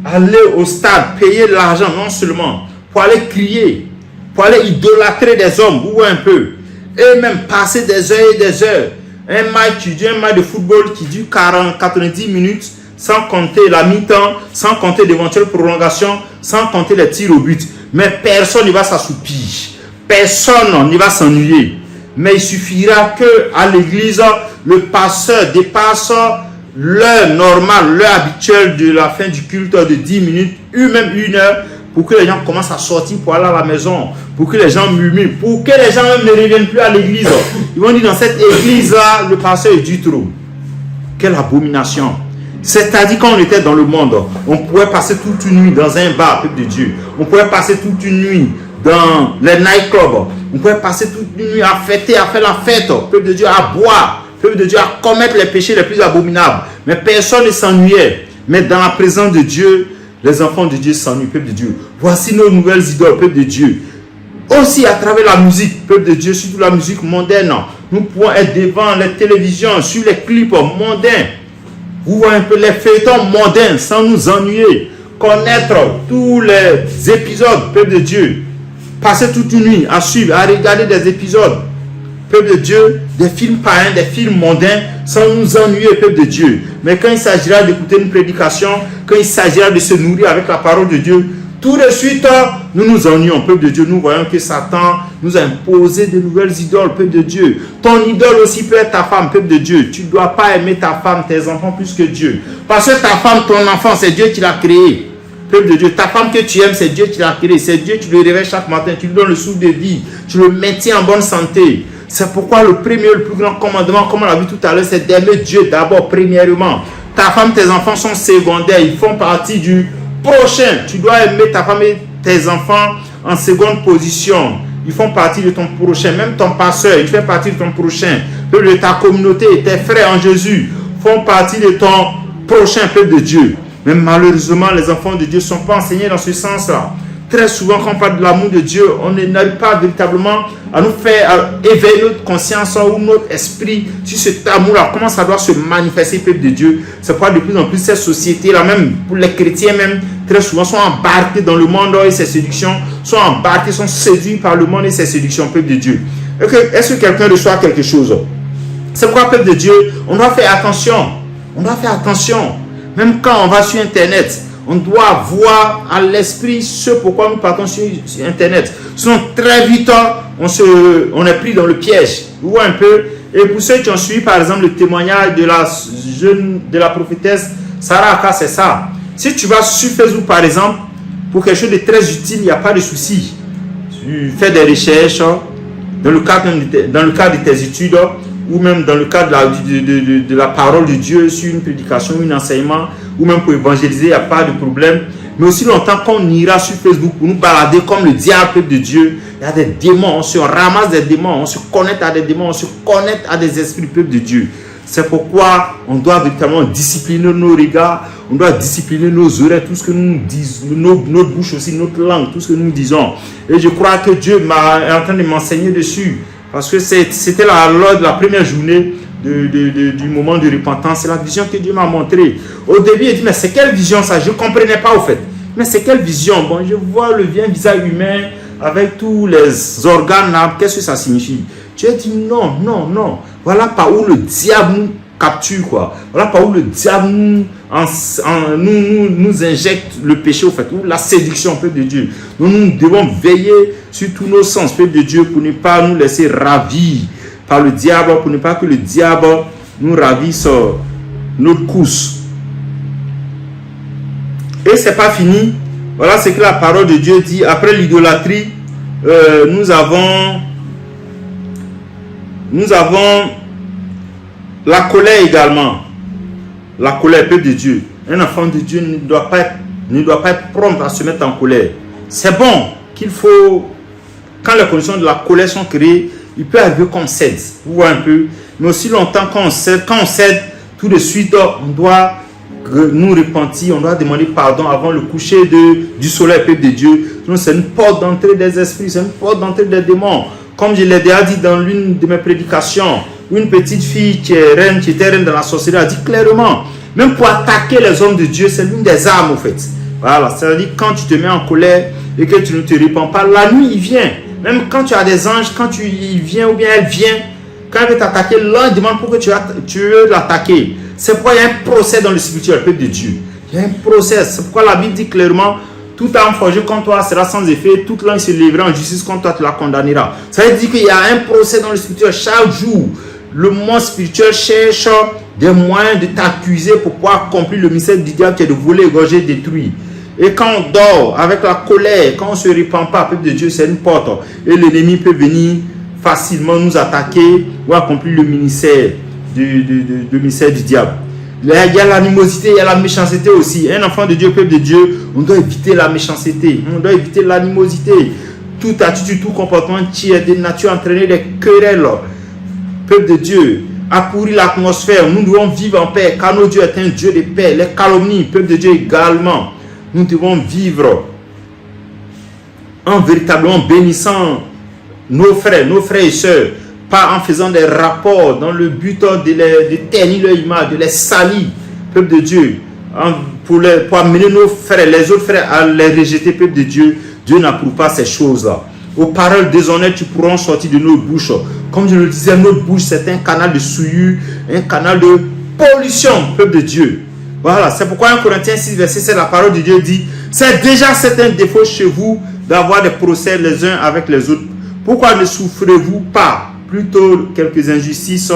aller au stade, payer l'argent non seulement pour aller crier, pour aller idolâtrer des hommes, vous voyez un peu, et même passer des heures et des heures. Un match de football qui dure 90 minutes, sans compter la mi-temps, sans compter d'éventuelles prolongations, sans compter les tirs au but. Mais personne ne va s'assoupir. Personne ne va s'ennuyer. Mais il suffira qu'à l'église, le pasteur dépasse l'heure normale, l'heure habituelle de la fin du culte de 10 minutes, ou même 1 heure, pour que les gens commencent à sortir pour aller à la maison, pour que les gens murmurent, pour que les gens même ne reviennent plus à l'église. Ils vont dire, dans cette église-là, le pasteur est du trop. Quelle abomination! C'est-à-dire quand on était dans le monde, on pouvait passer toute une nuit dans un bar, peuple de Dieu. On pouvait passer toute une nuit dans les nightclubs. On pouvait passer toute une nuit à fêter, à faire la fête, peuple de Dieu, à boire, peuple de Dieu, à commettre les péchés les plus abominables. Mais personne ne s'ennuyait. Mais dans la présence de Dieu, les enfants de Dieu s'ennuient, peuple de Dieu. Voici nos nouvelles idoles, peuple de Dieu. Aussi à travers la musique, peuple de Dieu, surtout la musique mondaine, nous pouvons être devant les télévisions, sur les clips mondains. Vous voyez un peu les feuilletons mondains sans nous ennuyer. Connaître tous les épisodes, peuple de Dieu. Passer toute une nuit à suivre, à regarder des épisodes, peuple de Dieu, des films païens, des films mondains, sans nous ennuyer, peuple de Dieu. Mais quand il s'agira d'écouter une prédication, quand il s'agira de se nourrir avec la parole de Dieu, tout de suite, nous nous ennuyons, peuple de Dieu. Nous voyons que Satan nous a imposé de nouvelles idoles, peuple de Dieu. Ton idole aussi peut être ta femme, peuple de Dieu. Tu ne dois pas aimer ta femme, tes enfants plus que Dieu. Parce que ta femme, ton enfant, c'est Dieu qui l'a créé. Peuple de Dieu, ta femme que tu aimes, c'est Dieu qui l'a créé. C'est Dieu, tu le réveilles chaque matin, tu lui donnes le souffle de vie, tu le maintiens en bonne santé. C'est pourquoi le premier, le plus grand commandement, comme on l'a vu tout à l'heure, c'est d'aimer Dieu d'abord, premièrement. Ta femme, tes enfants sont secondaires, ils font partie du prochain. Tu dois aimer ta femme et tes enfants en seconde position. Ils font partie de ton prochain. Même ton pasteur, il fait partie de ton prochain. Peuple de ta communauté, tes frères en Jésus font partie de ton prochain, peuple de Dieu. Mais malheureusement, les enfants de Dieu ne sont pas enseignés dans ce sens-là. Très souvent, quand on parle de l'amour de Dieu, on n'arrive pas véritablement à nous faire éveiller notre conscience ou notre esprit sur cet amour-là. Comment ça doit se manifester, peuple de Dieu. C'est pourquoi de plus en plus, cette société-là, même pour les chrétiens, même très souvent, sont embarqués dans le monde et ses séductions, sont embarqués, sont séduits par le monde et ses séductions, peuple de Dieu. Est-ce que quelqu'un reçoit quelque chose? C'est pourquoi, peuple de Dieu, on doit faire attention. On doit faire attention. Même quand on va sur Internet, on doit voir à l'esprit ce pourquoi nous partons sur Internet. Sinon, très vite, on est pris dans le piège. Vous voyez un peu. Et pour ceux qui ont suivi, par exemple, le témoignage de la prophétesse Sarah Aka, c'est ça. Si tu vas sur Facebook, par exemple, pour quelque chose de très utile, il n'y a pas de souci. Tu fais des recherches dans le cadre de tes études ou même dans le cadre de la parole de Dieu sur une prédication, un enseignement, ou même pour évangéliser, il n'y a pas de problème. Mais aussi longtemps qu'on ira sur Facebook pour nous balader comme le diable, peuple de Dieu, il y a des démons, on se ramasse des démons, on se connecte à des démons, on se connecte à des esprits, peuple de Dieu. C'est pourquoi on doit véritablement discipliner nos regards, on doit discipliner nos oreilles, tout ce que nous disons, notre bouche aussi, notre langue, tout ce que nous disons. Et je crois que Dieu est en train de m'enseigner dessus. Parce que c'était lors de la première journée du moment de repentance. C'est la vision que Dieu m'a montrée. Au début, il dit, mais c'est quelle vision ça? Je ne comprenais pas au fait. Mais c'est quelle vision? Bon, je vois le visage humain avec tous les organes là. Qu'est-ce que ça signifie? Tu as dit non. Voilà par où le diable nous capture, quoi. Voilà par où le diable nous injecte le péché, au fait, ou la séduction, peuple de Dieu. Nous devons veiller sur tous nos sens, peuple de Dieu, pour ne pas nous laisser ravir par le diable, pour ne pas que le diable nous ravisse notre course. Et c'est pas fini. Voilà ce que la parole de Dieu dit. Après l'idolâtrie, nous avons la colère également. La colère, peuple de Dieu. Un enfant de Dieu ne doit pas être prompt à se mettre en colère. C'est bon qu'il faut, quand les conditions de la colère sont créées, il peut arriver qu'on cède. Vous voyez un peu. Mais aussi longtemps quand on cède, tout de suite, on doit nous repentir, on doit demander pardon avant le coucher du soleil, peuple de Dieu. Sinon, c'est une porte d'entrée des esprits, c'est une porte d'entrée des démons. Comme je l'ai déjà dit dans l'une de mes prédications, une petite fille qui était reine de la sorcellerie, a dit clairement, même pour attaquer les hommes de Dieu, c'est l'une des armes, en fait. Voilà, c'est-à-dire quand tu te mets en colère et que tu ne te répands pas, la nuit, il vient. Même quand tu as des anges, quand il vient ou bien elle vient, quand elle veut t'attaquer, l'ange demande pourquoi tu veux l'attaquer. C'est pourquoi il y a un procès dans le spirituel, peuple de Dieu. Il y a un procès. C'est pourquoi la Bible dit clairement, toute arme forgée contre toi sera sans effet, toute langue se lèvera en justice contre toi, tu la condamneras. Ça veut dire qu'il y a un procès dans le spirituel. Chaque jour, le monde spirituel cherche des moyens de t'accuser pour pouvoir accomplir le mystère du diable qui est de voler, égorger, détruire. Et quand on dort avec la colère, quand on ne se répand pas, peuple de Dieu, c'est une porte. Et l'ennemi peut venir facilement nous attaquer ou accomplir le ministère du diable. Il y a l'animosité, il y a la méchanceté aussi. Un enfant de Dieu, peuple de Dieu, on doit éviter la méchanceté, on doit éviter l'animosité. Toute attitude, tout comportement qui est de nature à entraîner des querelles. Peuple de Dieu, à pourrir l'atmosphère. Nous devons vivre en paix, car notre Dieu est un Dieu de paix. Les calomnies, peuple de Dieu également. Nous devons vivre en véritablement bénissant nos frères et sœurs, pas en faisant des rapports dans le but de ternir leur image, de les salir, peuple de Dieu, pour amener nos frères, les autres frères à les rejeter, peuple de Dieu. Dieu n'approuve pas ces choses-là. Aux paroles déshonnêtes, tu pourras sortir de nos bouches. Comme je le disais, notre bouche, c'est un canal de souillure, un canal de pollution, peuple de Dieu. Voilà, c'est pourquoi 1 Corinthiens 6, verset 7, la parole de Dieu dit, c'est déjà certains défauts chez vous d'avoir des procès les uns avec les autres. Pourquoi ne souffrez-vous pas plutôt quelques injustices?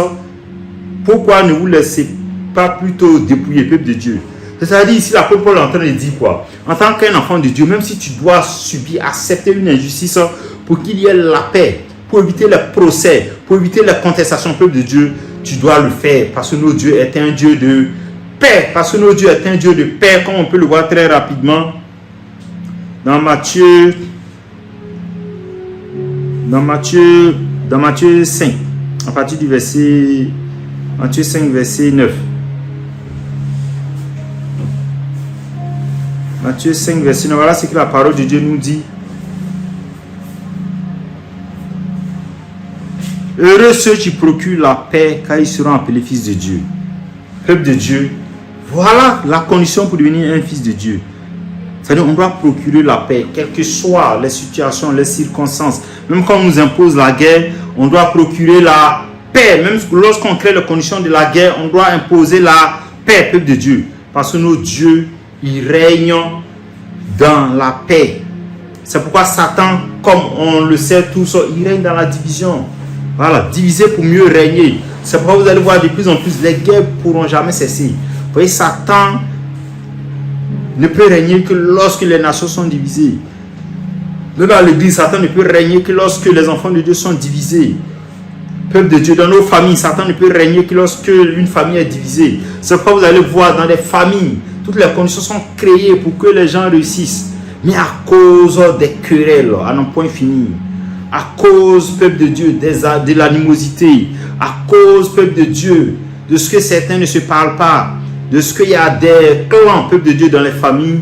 Pourquoi ne vous laissez pas plutôt dépouiller, peuple de Dieu? C'est-à-dire ici, l'apôtre Paul est en train de dire quoi? En tant qu'un enfant de Dieu, même si tu dois subir, accepter une injustice pour qu'il y ait la paix, pour éviter les procès, pour éviter les contestations, peuple de Dieu, tu dois le faire parce que notre Dieu est un Dieu de paix. Parce que notre Dieu est un Dieu de paix, comme on peut le voir très rapidement dans Matthieu 5, à partir du verset Matthieu 5, verset 9. Matthieu 5, verset 9. Voilà ce que la parole de Dieu nous dit. Heureux ceux qui procurent la paix, car ils seront appelés fils de Dieu. Peuple de Dieu, voilà la condition pour devenir un fils de Dieu. C'est-à-dire on doit procurer la paix, quelles que soient les situations, les circonstances. Même quand on nous impose la guerre, on doit procurer la paix. Même lorsqu'on crée les conditions de la guerre, on doit imposer la paix, peuple de Dieu. Parce que notre Dieu, il règne dans la paix. C'est pourquoi Satan, comme on le sait tous, il règne dans la division. Voilà, diviser pour mieux régner. C'est pourquoi vous allez voir de plus en plus, les guerres ne pourront jamais cesser. Vous voyez, Satan ne peut régner que lorsque les nations sont divisées. Même dans l'église, Satan ne peut régner que lorsque les enfants de Dieu sont divisés. Peuple de Dieu, dans nos familles, Satan ne peut régner que lorsque une famille est divisée. C'est pourquoi vous allez voir dans les familles, toutes les conditions sont créées pour que les gens réussissent. Mais à cause des querelles, à n'en point fini, à cause, peuple de Dieu, de l'animosité, à cause, peuple de Dieu, de ce que certains ne se parlent pas, de ce qu'il y a des clans, peuple de Dieu, dans les familles,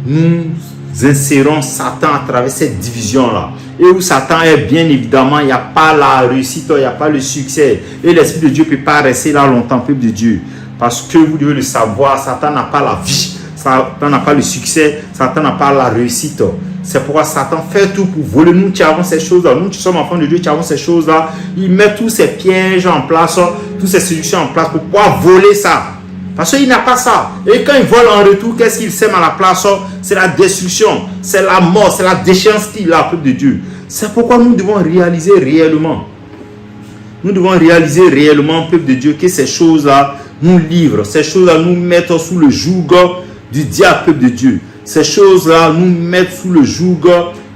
nous insérons Satan à travers cette division-là. Et où Satan est, bien évidemment, il n'y a pas la réussite, il n'y a pas le succès. Et l'Esprit de Dieu ne peut pas rester là longtemps, peuple de Dieu. Parce que vous devez le savoir, Satan n'a pas la vie, Satan n'a pas le succès, Satan n'a pas la réussite. C'est pourquoi Satan fait tout pour voler. Nous qui avons ces choses-là, nous qui sommes enfants de Dieu, qui avons ces choses-là, il met tous ces pièges en place, toutes ces solutions en place pour pouvoir voler ça. Parce qu'il n'a pas ça. Et quand il vole en retour, qu'est-ce qu'il sème à la place? C'est la destruction, c'est la mort, c'est la déchéance qu'il a, peuple de Dieu. C'est pourquoi nous devons réaliser réellement. Nous devons réaliser réellement, peuple de Dieu, que ces choses-là nous livrent. Ces choses-là nous mettent sous le joug du diable, peuple de Dieu. Ces choses-là nous mettent sous le joug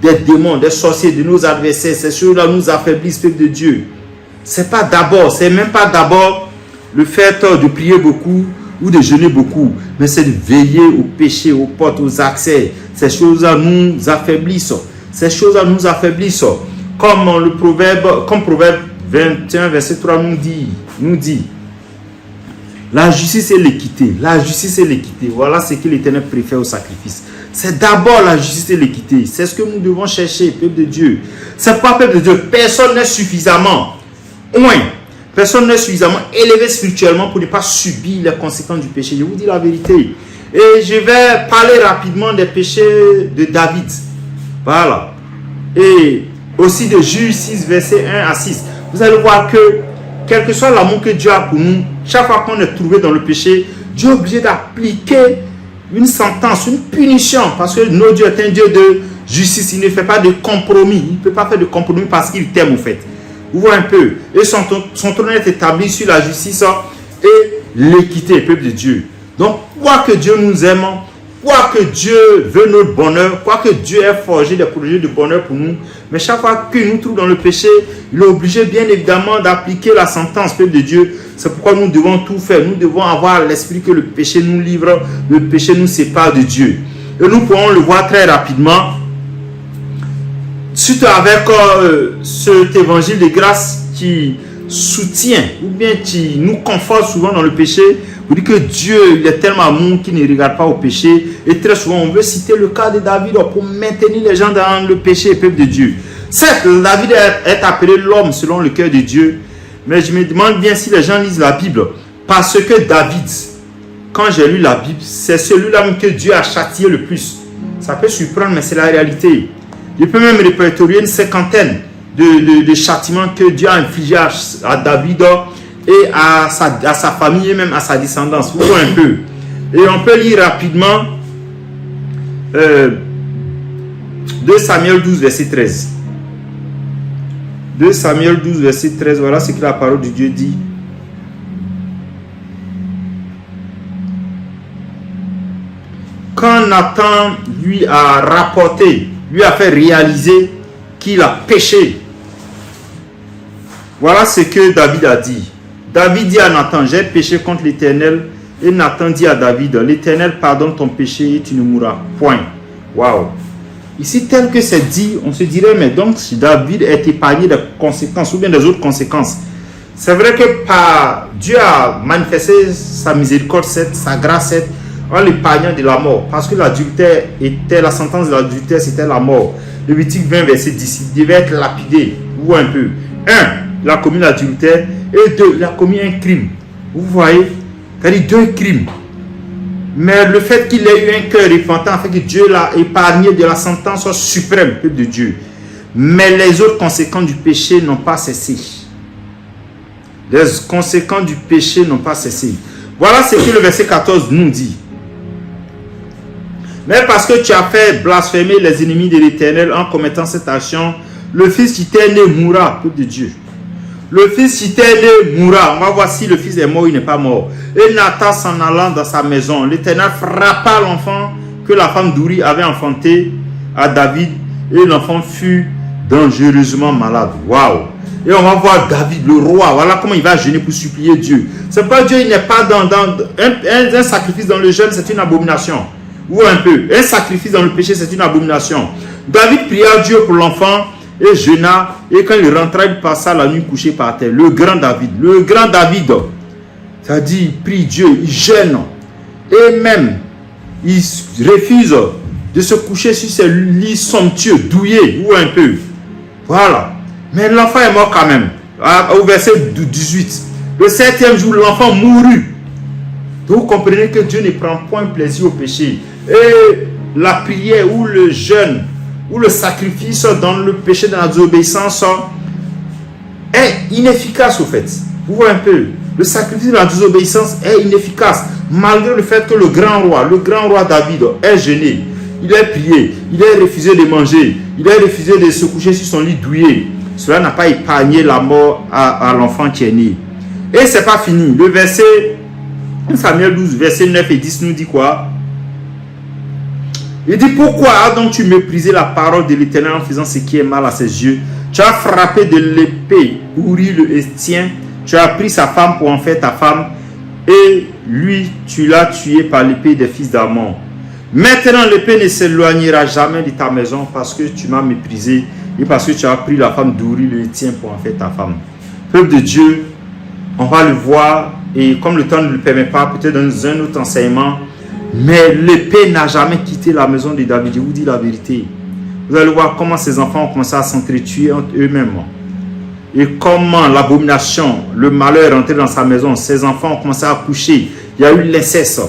des démons, des sorciers, de nos adversaires. Ces choses-là nous affaiblissent, peuple de Dieu. C'est pas d'abord, c'est même pas d'abord le fait de prier beaucoup ou de jeûner beaucoup, mais c'est de veiller au péché, aux portes, aux accès. Ces choses-là nous affaiblissent. Ces choses-là nous affaiblissent. Comme Proverbe 21, verset 3 nous dit, la justice et l'équité. La justice et l'équité. Voilà ce que l'Éternel préfère au sacrifice. C'est d'abord la justice et l'équité. C'est ce que nous devons chercher, peuple de Dieu. C'est pas, peuple de Dieu. Personne n'est suffisamment personne n'est suffisamment élevé spirituellement pour ne pas subir les conséquences du péché. Je vous dis la vérité. Et je vais parler rapidement des péchés de David. Voilà. Et aussi de Juge 6, verset 1 à 6. Vous allez voir que, quel que soit l'amour que Dieu a pour nous, chaque fois qu'on est trouvé dans le péché, Dieu est obligé d'appliquer une sentence, une punition. Parce que notre Dieu est un Dieu de justice. Il ne fait pas de compromis. Il ne peut pas faire de compromis parce qu'il t'aime, au fait. Vous voyez un peu. Et son trône est établi sur la justice et l'équité, peuple de Dieu. Donc, quoi que Dieu nous aime, quoi que Dieu veut notre bonheur, quoi que Dieu ait forgé des projets de bonheur pour nous, mais chaque fois qu'il nous trouve dans le péché, il est obligé bien évidemment d'appliquer la sentence, peuple de Dieu. C'est pourquoi nous devons tout faire. Nous devons avoir l'esprit que le péché nous livre, le péché nous sépare de Dieu. Et nous pourrons le voir très rapidement. Suite avec cet évangile de grâce qui soutient ou bien qui nous conforte souvent dans le péché, vous dites que Dieu il est tellement amour qu'il ne regarde pas au péché. Et très souvent on veut citer le cas de David pour maintenir les gens dans le péché, peuple de Dieu. Certes, David est appelé l'homme selon le cœur de Dieu, mais je me demande bien si les gens lisent la Bible, parce que David, quand j'ai lu la Bible, c'est celui-là que Dieu a châtié le plus. Ça peut surprendre, mais c'est la réalité. Je peux même répertorier une cinquantaine de châtiments que Dieu a infligés à David et à sa famille et même à sa descendance. Vous voyez un peu. Et on peut lire rapidement 2 Samuel 12, verset 13. 2 Samuel 12, verset 13. Voilà ce que la parole de Dieu dit. Quand Nathan lui a rapporté, lui a fait réaliser qu'il a péché. Voilà ce que David a dit. David dit à Nathan, j'ai péché contre l'Éternel. Et Nathan dit à David, l'Éternel pardonne ton péché et tu ne mourras point. Waouh. Ici, tel que c'est dit, on se dirait, mais donc David est épargné des conséquences ou bien des autres conséquences. C'est vrai que Dieu a manifesté sa miséricorde, sa grâce, en l'épargnant de la mort. Parce que l'adultère était, la sentence de l'adultère, c'était la mort. Lévitique 20, verset 10, il devait être lapidé. Vous voyez un peu. 1, il a commis l'adultère. Et 2, il a commis un crime. Vous voyez, c'est-à-dire 2 crimes. Mais le fait qu'il ait eu un cœur repentant, fait que Dieu l'a épargné de la sentence suprême, peuple de Dieu. Mais les autres conséquences du péché n'ont pas cessé. Les conséquences du péché n'ont pas cessé. Voilà ce que le verset 14 nous dit. Mais parce que tu as fait blasphémer les ennemis de l'Éternel en commettant cette action, le fils qui t'est né mourra, peuple de Dieu. Le fils qui t'est né mourra. On va voir si le fils est mort ou il n'est pas mort. Et Nathan s'en allant dans sa maison, l'Éternel frappa l'enfant que la femme d'Uri avait enfanté à David et l'enfant fut dangereusement malade. Waouh! Et on va voir David, le roi. Voilà comment il va jeûner pour supplier Dieu. C'est pas Dieu, il n'est pas dans un sacrifice dans le jeûne, c'est une abomination. Ou un peu. Un sacrifice dans le péché, c'est une abomination. David pria Dieu pour l'enfant et jeûna. Et quand il rentra, il passa la nuit couché par terre. Le grand David. C'est-à-dire, il prie Dieu, il jeûne. Et même, il refuse de se coucher sur ses lits somptueux, douillés, ou un peu. Voilà. Mais l'enfant est mort quand même. Au verset 18. Le 7e jour, l'enfant mourut. Donc vous comprenez que Dieu ne prend point plaisir au péché. Et la prière ou le jeûne ou le sacrifice dans le péché, dans la désobéissance est inefficace au fait. Vous voyez un peu. Le sacrifice de la désobéissance est inefficace. Malgré le fait que le grand roi David est jeûné. Il a prié. Il a refusé de manger. Il a refusé de se coucher sur son lit douillet. Cela n'a pas épargné la mort à l'enfant qui est né. Et c'est pas fini. Le verset 1 Samuel 12, verset 9 et 10 nous dit quoi? Il dit, pourquoi as donc tu méprisé la parole de l'Éternel en faisant ce qui est mal à ses yeux? Tu as frappé de l'épée Uri le Héthien. Tu as pris sa femme pour en faire ta femme. Et lui, tu l'as tué par l'épée des fils d'Ammon. Maintenant, l'épée ne s'éloignera jamais de ta maison parce que tu m'as méprisé et parce que tu as pris la femme d'Uri le Héthien pour en faire ta femme. Peuple de Dieu, on va le voir, et comme le temps ne le permet pas, peut-être dans un autre enseignement, mais l'épée n'a jamais quitté la maison de David. Je vous dis la vérité. Vous allez voir comment ces enfants ont commencé à s'entretuer entre eux-mêmes. Et comment l'abomination, le malheur est entré dans sa maison. Ses enfants ont commencé à coucher. Il y a eu l'inceste,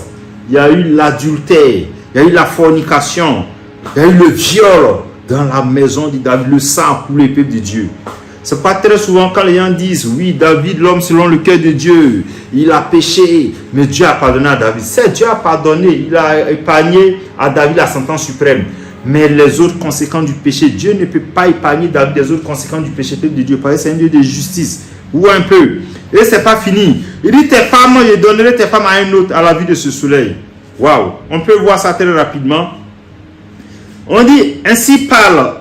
il y a eu l'adultère, il y a eu la fornication, il y a eu le viol dans la maison de David. Le sang a coulé, peuple de Dieu. Ce n'est pas très souvent quand les gens disent, oui, David, l'homme selon le cœur de Dieu, il a péché, mais Dieu a pardonné à David. C'est Dieu a pardonné, il a épargné à David la sentence suprême. Mais les autres conséquences du péché, Dieu ne peut pas épargner David des autres conséquences du péché, peuple de Dieu, parce que c'est un Dieu de justice. Ou un peu. Et c'est pas fini. Il dit, tes femmes, je donnerai tes femmes à un autre à la vue de ce soleil. Waouh. On peut voir ça très rapidement. On dit, ainsi parle,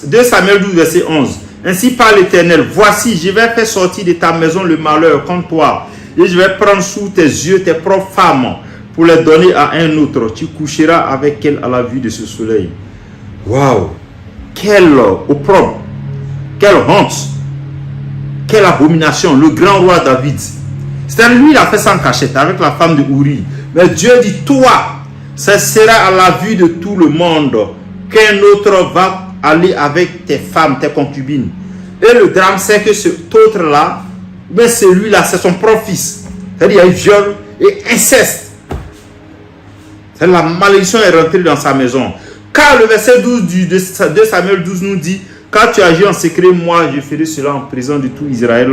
2 Samuel 12, verset 11. Ainsi parle l'Éternel, voici, je vais faire sortir de ta maison le malheur contre toi, et je vais prendre sous tes yeux tes propres femmes pour les donner à un autre. Tu coucheras avec elle à la vue de ce soleil. Waouh! Quel opprobre! Quelle honte! Quelle abomination! Le grand roi David. C'est-à-dire, lui, il a fait ça en cachette avec la femme de Uri. Mais Dieu dit, toi, ce sera à la vue de tout le monde qu'un autre va aller avec tes femmes, tes concubines. Et le drame, c'est que cet autre-là, mais celui-là, c'est son propre fils. C'est-à-dire, il y a eu viol et inceste. La malédiction est rentrée dans sa maison. Car le verset 12 de Samuel 12 nous dit, quand tu agis en secret, moi je ferai cela en présence de tout Israël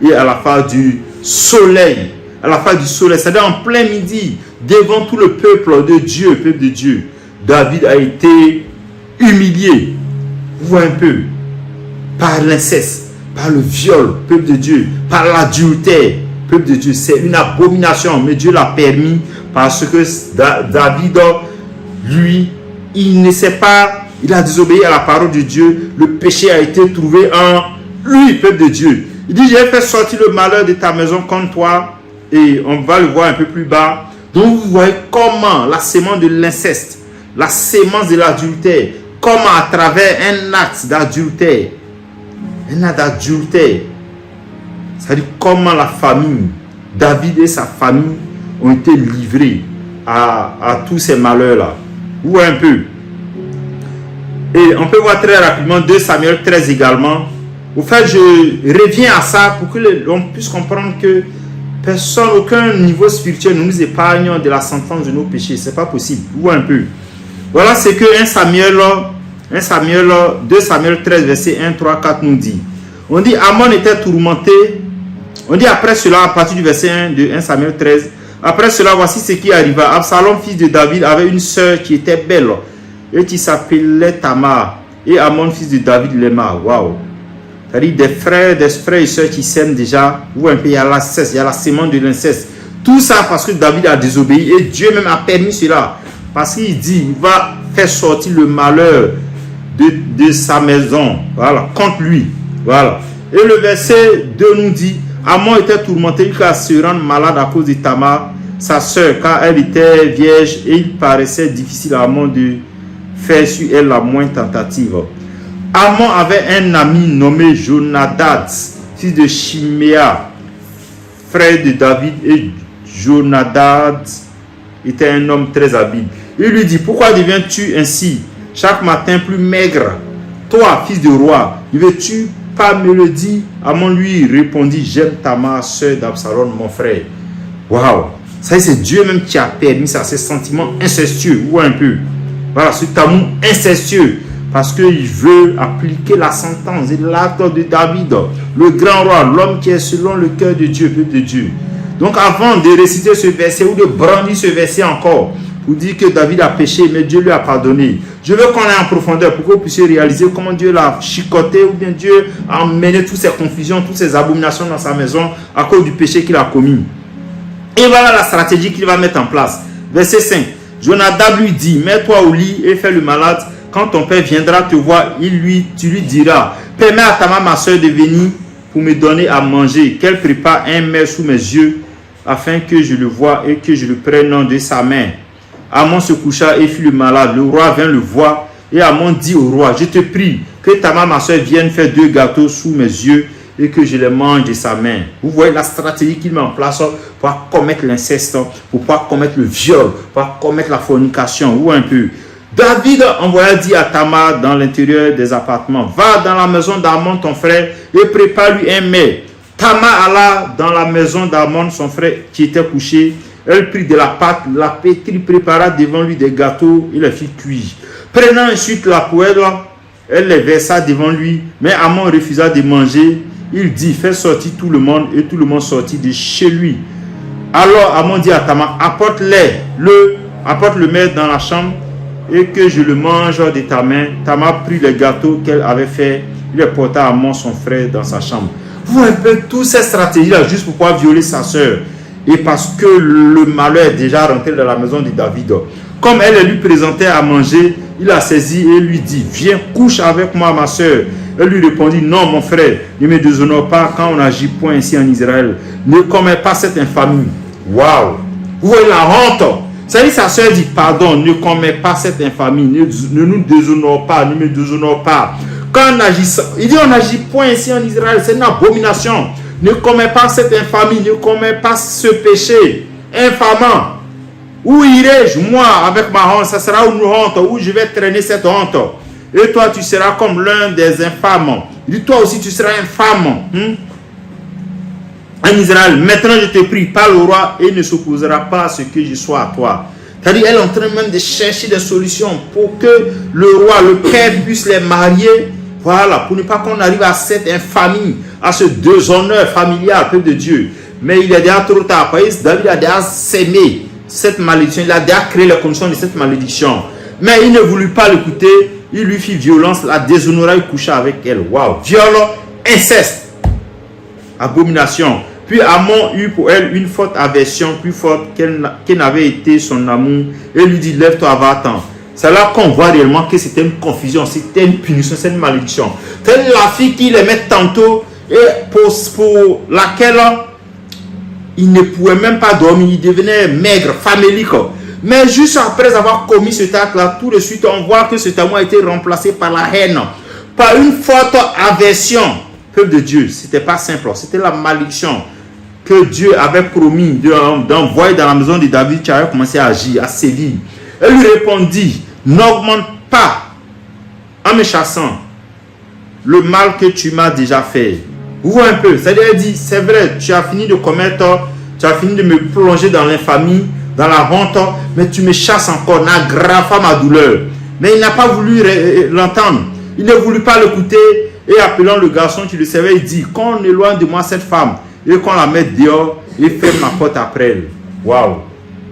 et à la phase du soleil. À la phase du soleil, c'est-à-dire en plein midi, devant tout le peuple de Dieu, peuple de Dieu. David a été humilié. Vous voyez un peu, par l'inceste, par le viol, peuple de Dieu, par l'adultère, peuple de Dieu. C'est une abomination, mais Dieu l'a permis parce que David, lui, il ne sait pas, il a désobéi à la parole de Dieu. Le péché a été trouvé en lui, peuple de Dieu. Il dit, je vais faire sortir le malheur de ta maison contre toi. Et on va le voir un peu plus bas. Donc vous voyez comment la sémence de l'inceste, la sémence de l'adultère, comment à travers un acte d'adultère, c'est-à-dire comment la famille, David et sa famille ont été livrés à tous ces malheurs-là. Ou un peu. Et on peut voir très rapidement 2 Samuel 13 également. Au fait, je reviens à ça pour que l'on puisse comprendre que personne, aucun niveau spirituel ne nous épargne de la sentence de nos péchés. C'est pas possible. Ou un peu. Voilà ce que 2 Samuel 13, verset 1, 3, 4 nous dit. On dit, Amon était tourmenté. On dit après cela, à partir du verset 1 de 1 Samuel 13, après cela, voici ce qui arriva. Absalom, fils de David, avait une sœur qui était belle et qui s'appelait Tamar. Et Amon, fils de David, l'aima. Waouh! C'est-à-dire des frères et sœurs qui s'aiment déjà. Ou un peu, il y a l'inceste, il y a la sémence de l'inceste. Tout ça parce que David a désobéi et Dieu même a permis cela. Parce qu'il dit, il va faire sortir le malheur de sa maison, voilà, contre lui. Voilà. Et le verset 2 nous dit, Amon était tourmenté jusqu'à se rendre malade à cause de Tamar, sa sœur, car elle était vierge et il paraissait difficile à Amon de faire sur elle la moindre tentative. Amon avait un ami nommé Jonadab, fils de Chiméa, frère de David, et Jonadab était un homme très habile. Il lui dit, pourquoi deviens-tu ainsi chaque matin plus maigre? Toi, fils de roi, ne veux-tu pas me le dire? Amon lui répondit, j'aime Tamar, sœur d'Absalom, mon frère. Waouh! Ça, c'est Dieu même qui a permis ça, ces sentiments incestueux, ou un peu. Voilà, cet amour incestueux, parce qu'il veut appliquer la sentence et l'acte de David, le grand roi, l'homme qui est selon le cœur de Dieu, peuple de Dieu. Donc, avant de réciter ce verset ou de brandir ce verset encore, pour dire que David a péché, mais Dieu lui a pardonné. Je veux qu'on aille en profondeur pour que vous puissiez réaliser comment Dieu l'a chicoté, ou bien Dieu a emmené toutes ces confusions, toutes ces abominations dans sa maison à cause du péché qu'il a commis. Et voilà la stratégie qu'il va mettre en place. Verset 5. Jonadab lui dit, mets-toi au lit et fais le malade. Quand ton père viendra te voir, tu lui diras, permets à Tamar, ma soeur, de venir pour me donner à manger, qu'elle prépare un mets sous mes yeux, afin que je le voie et que je le prenne de sa main. Amon se coucha et fit le malade. Le roi vint le voir et Amon dit au roi, je te prie que Tamar, ma soeur, vienne faire 2 gâteaux sous mes yeux et que je les mange de sa main. Vous voyez la stratégie qu'il met en place pour commettre l'inceste, pour pas commettre le viol, pour commettre la fornication, ou un peu. David envoya dire à Tamar dans l'intérieur des appartements, va dans la maison d'Amon ton frère et prépare-lui un mets. Tamar alla dans la maison d'Amon son frère qui était couché. Elle prit de la pâte, la pétrit, prépara devant lui des gâteaux et les fit cuire. Prenant ensuite la poêle, elle les versa devant lui, mais Amon refusa de manger. Il dit, fais sortir tout le monde, et tout le monde sortit de chez lui. Alors Amon dit à Tamar, apporte le mets dans la chambre, et que je le mange de ta main. Tamar prit les gâteaux qu'elle avait fait, il les porta à Amon son frère dans sa chambre. Vous voyez un peu toutes ces stratégies-là, juste pour pouvoir violer sa soeur. Et parce que le malheur est déjà rentré dans la maison de David. Comme elle lui présentait à manger, il a saisi et lui dit, viens, couche avec moi, ma soeur. Elle lui répondit, non, mon frère, ne me déshonore pas quand on n'agit point ainsi en Israël. Ne commets pas cette infamie. Waouh! Vous voyez la honte. Ça dit, sa soeur dit, pardon, ne commets pas cette infamie. Ne nous déshonore pas, ne me déshonore pas. Quand on agit, il dit, on n'agit point ainsi en Israël. C'est une abomination. Ne commets pas cette infamie, ne commets pas ce péché infamant. Où irai-je, moi, avec ma honte? Ça sera une honte, où je vais traîner cette honte. Et toi, tu seras comme l'un des infâmes. Il dit, toi aussi, tu seras infâme. En Israël, maintenant, je te prie, parle au roi et ne s'opposera pas à ce que je sois à toi. C'est-à-dire, elle est en train même de chercher des solutions pour que le roi, le père, puisse les marier. Voilà, pour ne pas qu'on arrive à cette infamie, à ce déshonneur familial, peuple de Dieu. Mais il est déjà trop tard. David a déjà sémé cette malédiction. Il a déjà créé les conditions de cette malédiction. Mais il ne voulut pas l'écouter. Il lui fit violence, la déshonora, il coucha avec elle. Waouh! Viol, inceste, abomination. Puis Amon eut pour elle une forte aversion, plus forte qu'elle n'avait été son amour. Et lui dit, lève-toi, va-t'en. C'est là qu'on voit réellement que c'était une confusion, c'était une punition, c'est une malédiction. C'est la fille qui l'aimait tantôt et pour laquelle il ne pouvait même pas dormir, il devenait maigre, famélique. Mais juste après avoir commis cet acte-là, tout de suite, on voit que cet amour a été remplacé par la haine, par une forte aversion. Peuple de Dieu, c'était pas simple, c'était la malédiction que Dieu avait promis d'envoyer dans la maison de David qui avait commencé à agir, à sévir. Elle lui répondit, n'augmente pas en me chassant le mal que tu m'as déjà fait. Vous voyez un peu, c'est-à-dire elle dit, c'est vrai, tu as fini de commettre, tu as fini de me plonger dans l'infamie, dans la honte, mais tu me chasses encore, n'aggrave ma douleur. Mais il n'a pas voulu l'entendre, il ne voulut pas l'écouter, et appelant le garçon qui le servait, il dit, qu'on éloigne de moi cette femme, et qu'on la mette dehors, et ferme la porte après elle. Waouh,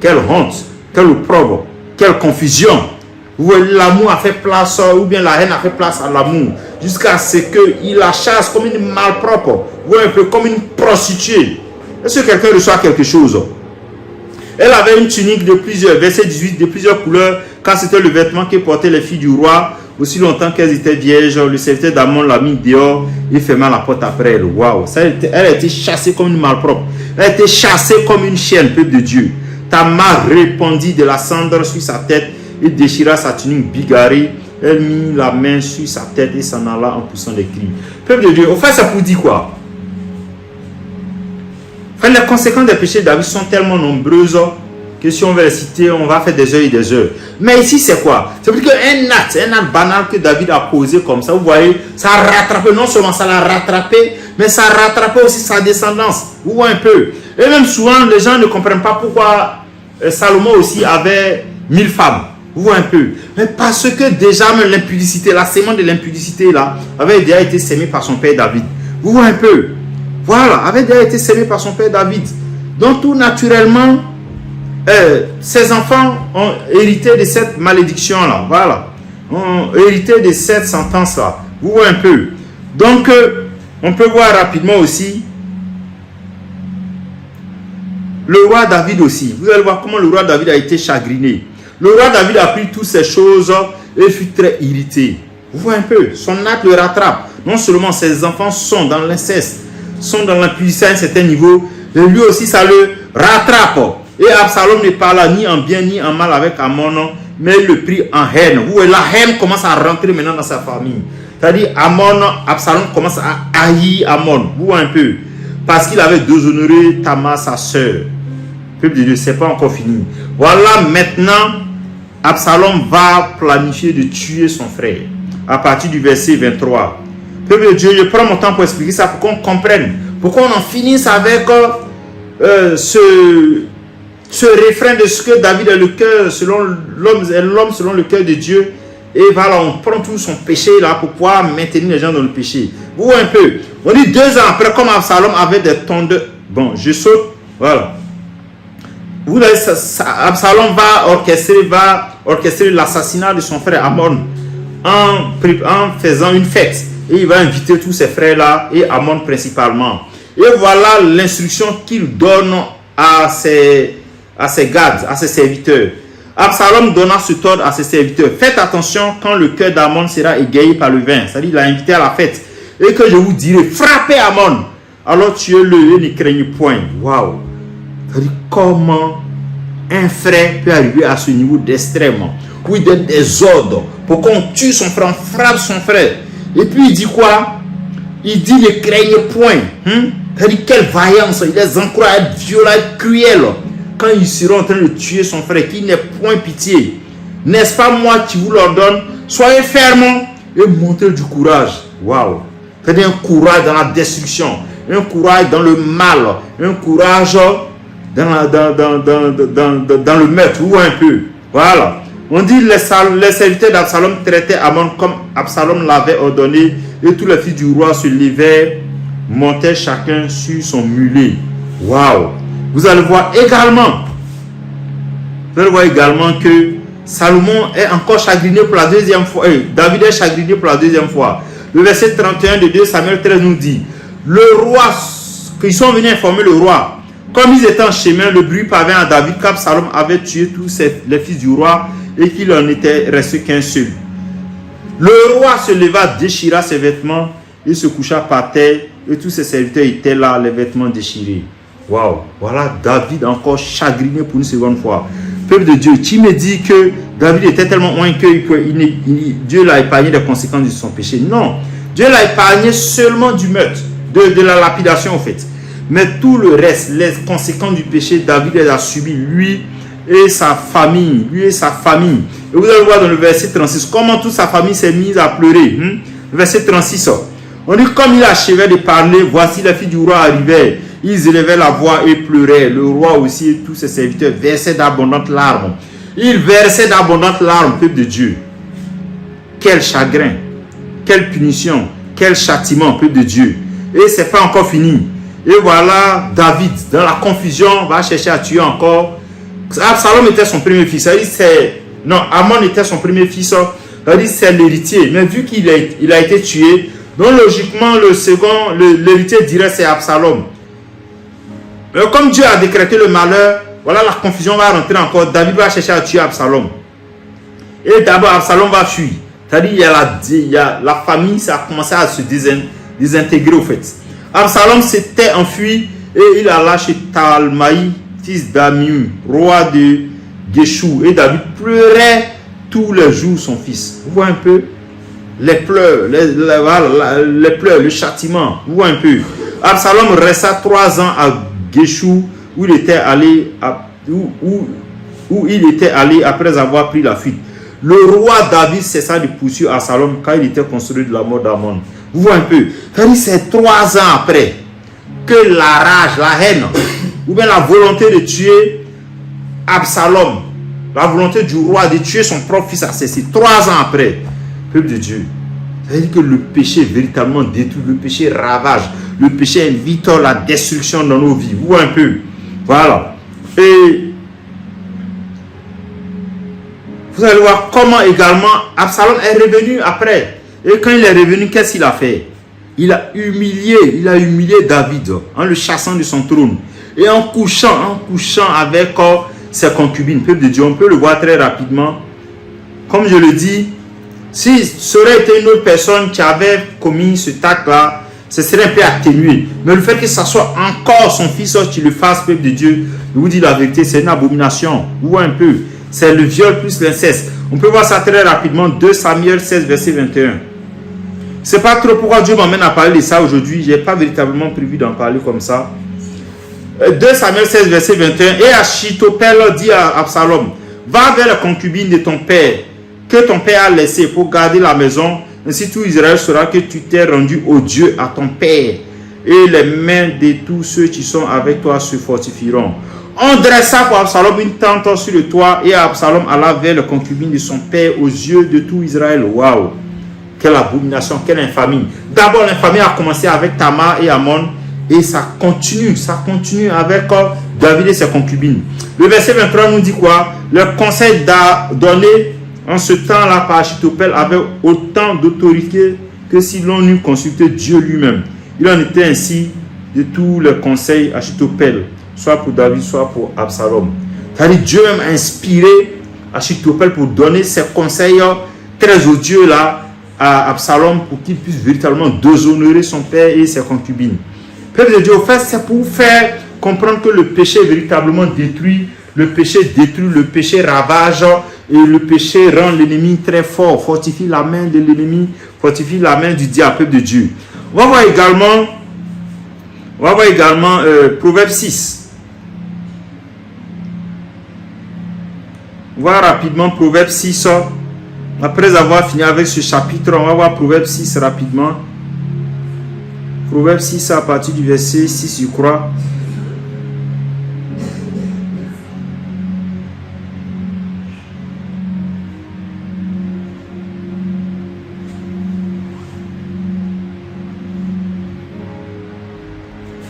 quelle honte, quelle opprobre. Quelle confusion. Vous voyez, l'amour a fait place, ou bien la haine a fait place à l'amour, jusqu'à ce qu'il la chasse comme une malpropre, ou un peu comme une prostituée. Est-ce que quelqu'un reçoit quelque chose? Elle avait une tunique de plusieurs, verset 18, de plusieurs couleurs, car c'était le vêtement que portaient les filles du roi. Aussi longtemps qu'elles étaient vierges, le serviteur d'Amon l'a mis dehors et ferma la porte après elle. Waouh, elle a été chassée comme une malpropre. Elle a été chassée comme une chienne, peuple de Dieu. Tamar répandit de la cendre sur sa tête et déchira sa tunique bigarrée. Elle mit la main sur sa tête et s'en alla en poussant des cris. Peuple de Dieu, au fait, ça pour dire quoi? Enfin, les conséquences des péchés de David sont tellement nombreuses que si on veut les citer, on va faire des heures et des heures. Mais ici, c'est quoi? C'est parce qu'un acte banal que David a posé comme ça, vous voyez, ça a rattrapé, non seulement ça l'a rattrapé, mais ça a rattrapé aussi sa descendance. Vous voyez un peu. Et même souvent, les gens ne comprennent pas pourquoi Salomon aussi avait 1000 femmes. Vous voyez un peu. Mais parce que déjà, même l'impudicité, la sémence de l'impudicité là, avait déjà été sémée par son père David. Vous voyez un peu. Voilà, avait déjà été sémée par son père David. Donc tout naturellement, ses enfants ont hérité de cette malédiction là. Voilà. Ont hérité de cette sentence là. Vous voyez un peu. Donc, on peut voir rapidement aussi le roi David aussi. Vous allez voir comment le roi David a été chagriné. Le roi David a pris toutes ces choses et fut très irrité. Vous voyez un peu, son acte le rattrape. Non seulement ses enfants sont dans l'inceste, sont dans l'impuissance à un certain niveau, mais lui aussi ça le rattrape. Et Absalom ne parla ni en bien ni en mal avec Amon, mais il le prit en haine. Vous voyez, la haine commence à rentrer maintenant dans sa famille. C'est-à-dire, Absalom commence à haïr Amon. Vous voyez un peu, parce qu'il avait déshonoré Tamar, sa sœur. Peuple de Dieu, ce n'est pas encore fini. Voilà, maintenant, Absalom va planifier de tuer son frère. À partir du verset 23. Peuple de Dieu, je prends mon temps pour expliquer ça, pour qu'on comprenne. Pour qu'on en finisse avec ce refrain de ce que David est le cœur selon l'homme selon le cœur de Dieu. Et voilà, on prend tout son péché là pour pouvoir maintenir les gens dans le péché. Vous voyez un peu. On dit 2 ans après, comme Absalom avait des tondeurs. Bon, je saute. Voilà. Vous voyez, Absalom va orchestrer l'assassinat de son frère Amon en faisant une fête. Et il va inviter tous ses frères là et Amon principalement. Et voilà l'instruction qu'il donne à ses gardes, à ses serviteurs. Absalom donna ce ordre à ses serviteurs. Faites attention quand le cœur d'Amon sera égayé par le vin. C'est-à-dire, il l'a invité à la fête. Et que je vous dirai, frappez Amon. Alors tuez-le et ne craignez point. Waouh! C'est-à-dire, comment un frère peut arriver à ce niveau d'extrême où il donne des ordres pour qu'on tue son frère, on frappe son frère. Et puis il dit quoi? Il dit ne craignez point. C'est-à-dire, quelle vaillance. Il les encourage à être violents, à être cruels. Quand ils seront en train de tuer son frère, qu'il n'ait point pitié. N'est-ce pas moi qui vous l'ordonne? Soyez fermes et montrez du courage. Waouh! C'est-à-dire un courage dans la destruction, un courage dans le mal, un courage dans le meurtre. Ou un peu. Voilà. On dit les serviteurs d'Absalom traitaient Amon comme Absalom l'avait ordonné, et tous les fils du roi se levaient, montaient chacun sur son mulet. Waouh! Vous allez voir également que Salomon est encore chagriné pour la deuxième fois. David est chagriné pour la deuxième fois. Le verset 31 de 2 Samuel 13 nous dit, le roi, qu'ils sont venus informer le roi, comme ils étaient en chemin, le bruit parvint à David qu'Absalom avait tué tous les fils du roi et qu'il en était resté qu'un seul. Le roi se leva, déchira ses vêtements et se coucha par terre, et tous ses serviteurs étaient là, les vêtements déchirés. Waouh, voilà David encore chagriné pour une seconde fois. Peuple de Dieu, tu me dis que David était tellement loin que Dieu l'a épargné des conséquences de son péché. Non, Dieu l'a épargné seulement du meurtre, de la lapidation en fait. Mais tout le reste, les conséquences du péché, David les a subies, lui et sa famille. Et vous allez voir dans le verset 36, comment toute sa famille s'est mise à pleurer. Verset 36, on dit, comme il achevait de parler, voici les filles du roi arrivaient. Ils élevaient la voix et pleuraient. Le roi aussi et tous ses serviteurs versaient d'abondantes larmes. Ils versaient d'abondantes larmes, peuple de Dieu. Quel chagrin, quelle punition, quel châtiment, peuple de Dieu. Et c'est pas encore fini. Et voilà, David, dans la confusion, va chercher à tuer encore. Absalom était son premier fils. Amon était son premier fils. C'est l'héritier. Mais vu qu'il a été tué, donc logiquement, l'héritier dirait c'est Absalom. Mais comme Dieu a décrété le malheur, Voilà, la confusion va rentrer encore. David va chercher à tuer Absalom. Et d'abord, Absalom va fuir. C'est-à-dire, il y a la famille, ça a commencé à se désintégrer au fait. Absalom s'était enfui et il alla chez Talmaï, fils d'Amiu, roi de Geshur. Et David pleurait tous les jours son fils. Vous voyez un peu les pleurs, les pleurs, le châtiment. Vous voyez un peu. Absalom resta 3 ans à Geshur où il était allé après avoir pris la fuite. Le roi David cessa de poursuivre Absalom quand il était construit de la mort d'Amon. Vous voyez un peu. C'est 3 ans après que la rage, la haine, ou bien la volonté de tuer Absalom, la volonté du roi de tuer son propre fils a cessé. 3 ans après, peuple de Dieu. C'est-à-dire que le péché véritablement détruit, le péché ravage, le péché invite la destruction dans nos vies. Vous voyez un peu. Voilà. Et vous allez voir comment également Absalom est revenu après. Et quand il est revenu, qu'est-ce qu'il a fait? Il a humilié David en le chassant de son trône. Et en couchant avec ses concubines. Peuple de Dieu, on peut le voir très rapidement. Comme je le dis, si ce serait été une autre personne qui avait commis ce acte-là, ce serait un peu atténué. Mais le fait que ce soit encore son fils qui le fasse, peuple de Dieu, je vous dis la vérité, c'est une abomination. Vous voyez un peu. C'est le viol plus l'inceste. On peut voir ça très rapidement. 2 Samuel 16, verset 21. C'est pas trop pourquoi Dieu m'emmène à parler de ça aujourd'hui. Je n'ai pas véritablement prévu d'en parler comme ça. 2 Samuel 16, verset 21. Et Achitophel dit à Absalom, va vers la concubine de ton père, que ton père a laissé pour garder la maison. Ainsi tout Israël saura que tu t'es rendu odieux à ton père. Et les mains de tous ceux qui sont avec toi se fortifieront. On dressa pour Absalom une tente sur le toit et Absalom alla vers la concubine de son père aux yeux de tout Israël. Waouh! Quelle abomination, quelle infamie. D'abord, l'infamie a commencé avec Tamar et Amon et ça continue avec David et ses concubines. Le verset 23 nous dit quoi? Le conseil donné en ce temps-là par Achitophel avait autant d'autorité que si l'on eût consulté Dieu lui-même. Il en était ainsi de tous les conseils Achitophel, soit pour David, soit pour Absalom. C'est-à-dire Dieu même a inspiré Achitophel pour donner ses conseils très odieux là à Absalom pour qu'il puisse véritablement déshonorer son père et ses concubines. Peuple de Dieu, au fait, c'est pour faire comprendre que le péché est véritablement détruit, le péché ravage et le péché rend l'ennemi très fort, fortifie la main de l'ennemi, fortifie la main du diable, peuple de Dieu. On va voir également Proverbe 6. On va voir rapidement Proverbe 6. Après avoir fini avec ce chapitre, on va voir Proverbe 6 rapidement. Proverbe 6 à partir du verset 6, je crois.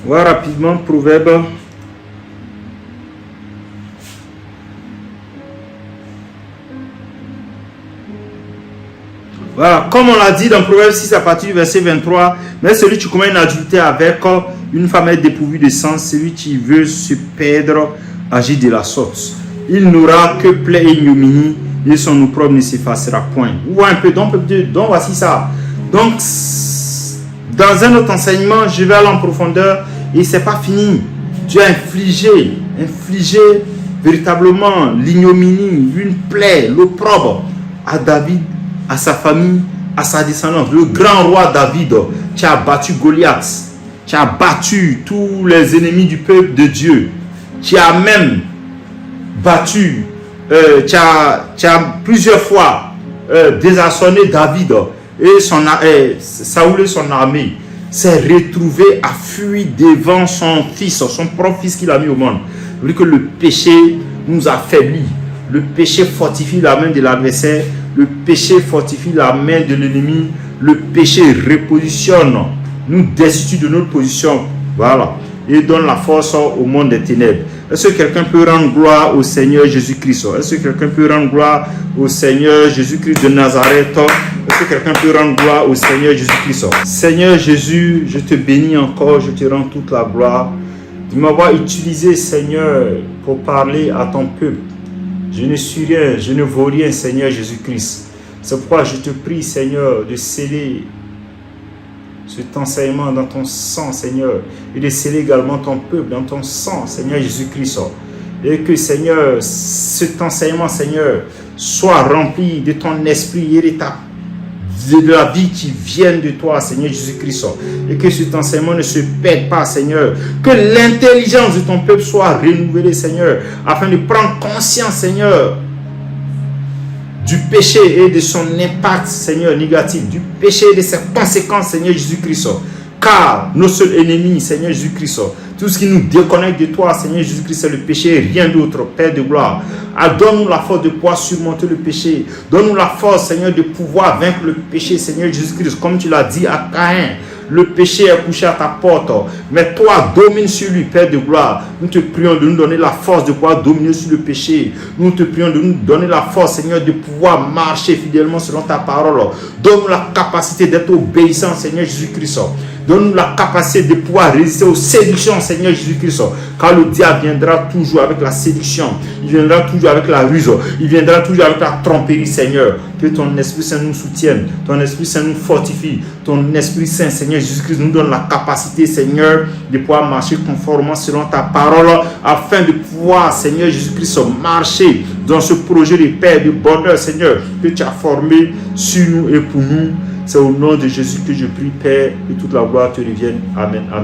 Voir rapidement Proverbe. Voilà, comme on l'a dit dans Proverbe 6 à partir du verset 23, mais celui qui commet une adultère avec une femme est dépourvue de sens, celui qui veut se perdre agit de la sorte. Il n'aura que plaie et ignominie et son opprobre ne s'effacera point. Vous voyez un peu, donc voici ça. Donc, dans un autre enseignement, je vais aller en profondeur et c'est pas fini. Dieu a infligé véritablement l'ignominie, une plaie, l'opprobre à David, à sa famille, à sa descendance. Le grand roi David qui a battu Goliath, qui a battu tous les ennemis du peuple de Dieu, qui a même battu, qui a plusieurs fois désarçonné David et Saoul et son armée, s'est retrouvé à fuir devant son fils, son propre fils qu'il a mis au monde. Vous voyez que le péché nous affaiblit, le péché fortifie la main de l'adversaire, le péché fortifie la main de l'ennemi, le péché repositionne, nous destitue de notre position, voilà, et donne la force au monde des ténèbres. Est-ce que quelqu'un peut rendre gloire au Seigneur Jésus-Christ? Est-ce que quelqu'un peut rendre gloire au Seigneur Jésus-Christ de Nazareth? Est-ce que quelqu'un peut rendre gloire au Seigneur Jésus-Christ? Seigneur Jésus, je te bénis encore, je te rends toute la gloire de m'avoir utilisé, Seigneur, pour parler à ton peuple. Je ne suis rien, je ne vaux rien, Seigneur Jésus-Christ. C'est pourquoi je te prie, Seigneur, de sceller cet enseignement dans ton sang, Seigneur, et de sceller également ton peuple dans ton sang, Seigneur Jésus-Christ. Et que, Seigneur, cet enseignement, Seigneur, soit rempli de ton esprit et de la vie qui vient de toi, Seigneur Jésus-Christ. Et que cet enseignement ne se perde pas, Seigneur. Que l'intelligence de ton peuple soit renouvelée, Seigneur, afin de prendre conscience, Seigneur, du péché et de son impact, Seigneur, négatif, du péché et de ses conséquences, Seigneur Jésus-Christ. Car nos seuls ennemis, Seigneur Jésus-Christ, tout ce qui nous déconnecte de toi, Seigneur Jésus-Christ, c'est le péché et rien d'autre, Père de gloire. Donne-nous la force de pouvoir surmonter le péché. Donne-nous la force, Seigneur, de pouvoir vaincre le péché, Seigneur Jésus-Christ, comme tu l'as dit à Caïn. Le péché est couché à ta porte, mais toi domine sur lui, Père de gloire. Nous te prions de nous donner la force de pouvoir dominer sur le péché. Nous te prions de nous donner la force, Seigneur, de pouvoir marcher fidèlement selon ta parole. Donne-nous la capacité d'être obéissant, Seigneur Jésus-Christ. Donne-nous la capacité de pouvoir résister aux séductions, Seigneur Jésus-Christ. Car le diable viendra toujours avec la séduction. Il viendra toujours avec la ruse. Il viendra toujours avec la tromperie, Seigneur. Que ton Esprit Saint nous soutienne. Ton Esprit Saint nous fortifie. Ton Esprit Saint, Seigneur Jésus-Christ, nous donne la capacité, Seigneur, de pouvoir marcher conformément selon ta parole, afin de pouvoir, Seigneur Jésus-Christ, marcher dans ce projet de paix, de bonheur, Seigneur, que tu as formé sur nous et pour nous. C'est au nom de Jésus que je prie, Père, que toute la gloire te revienne. Amen. Amen.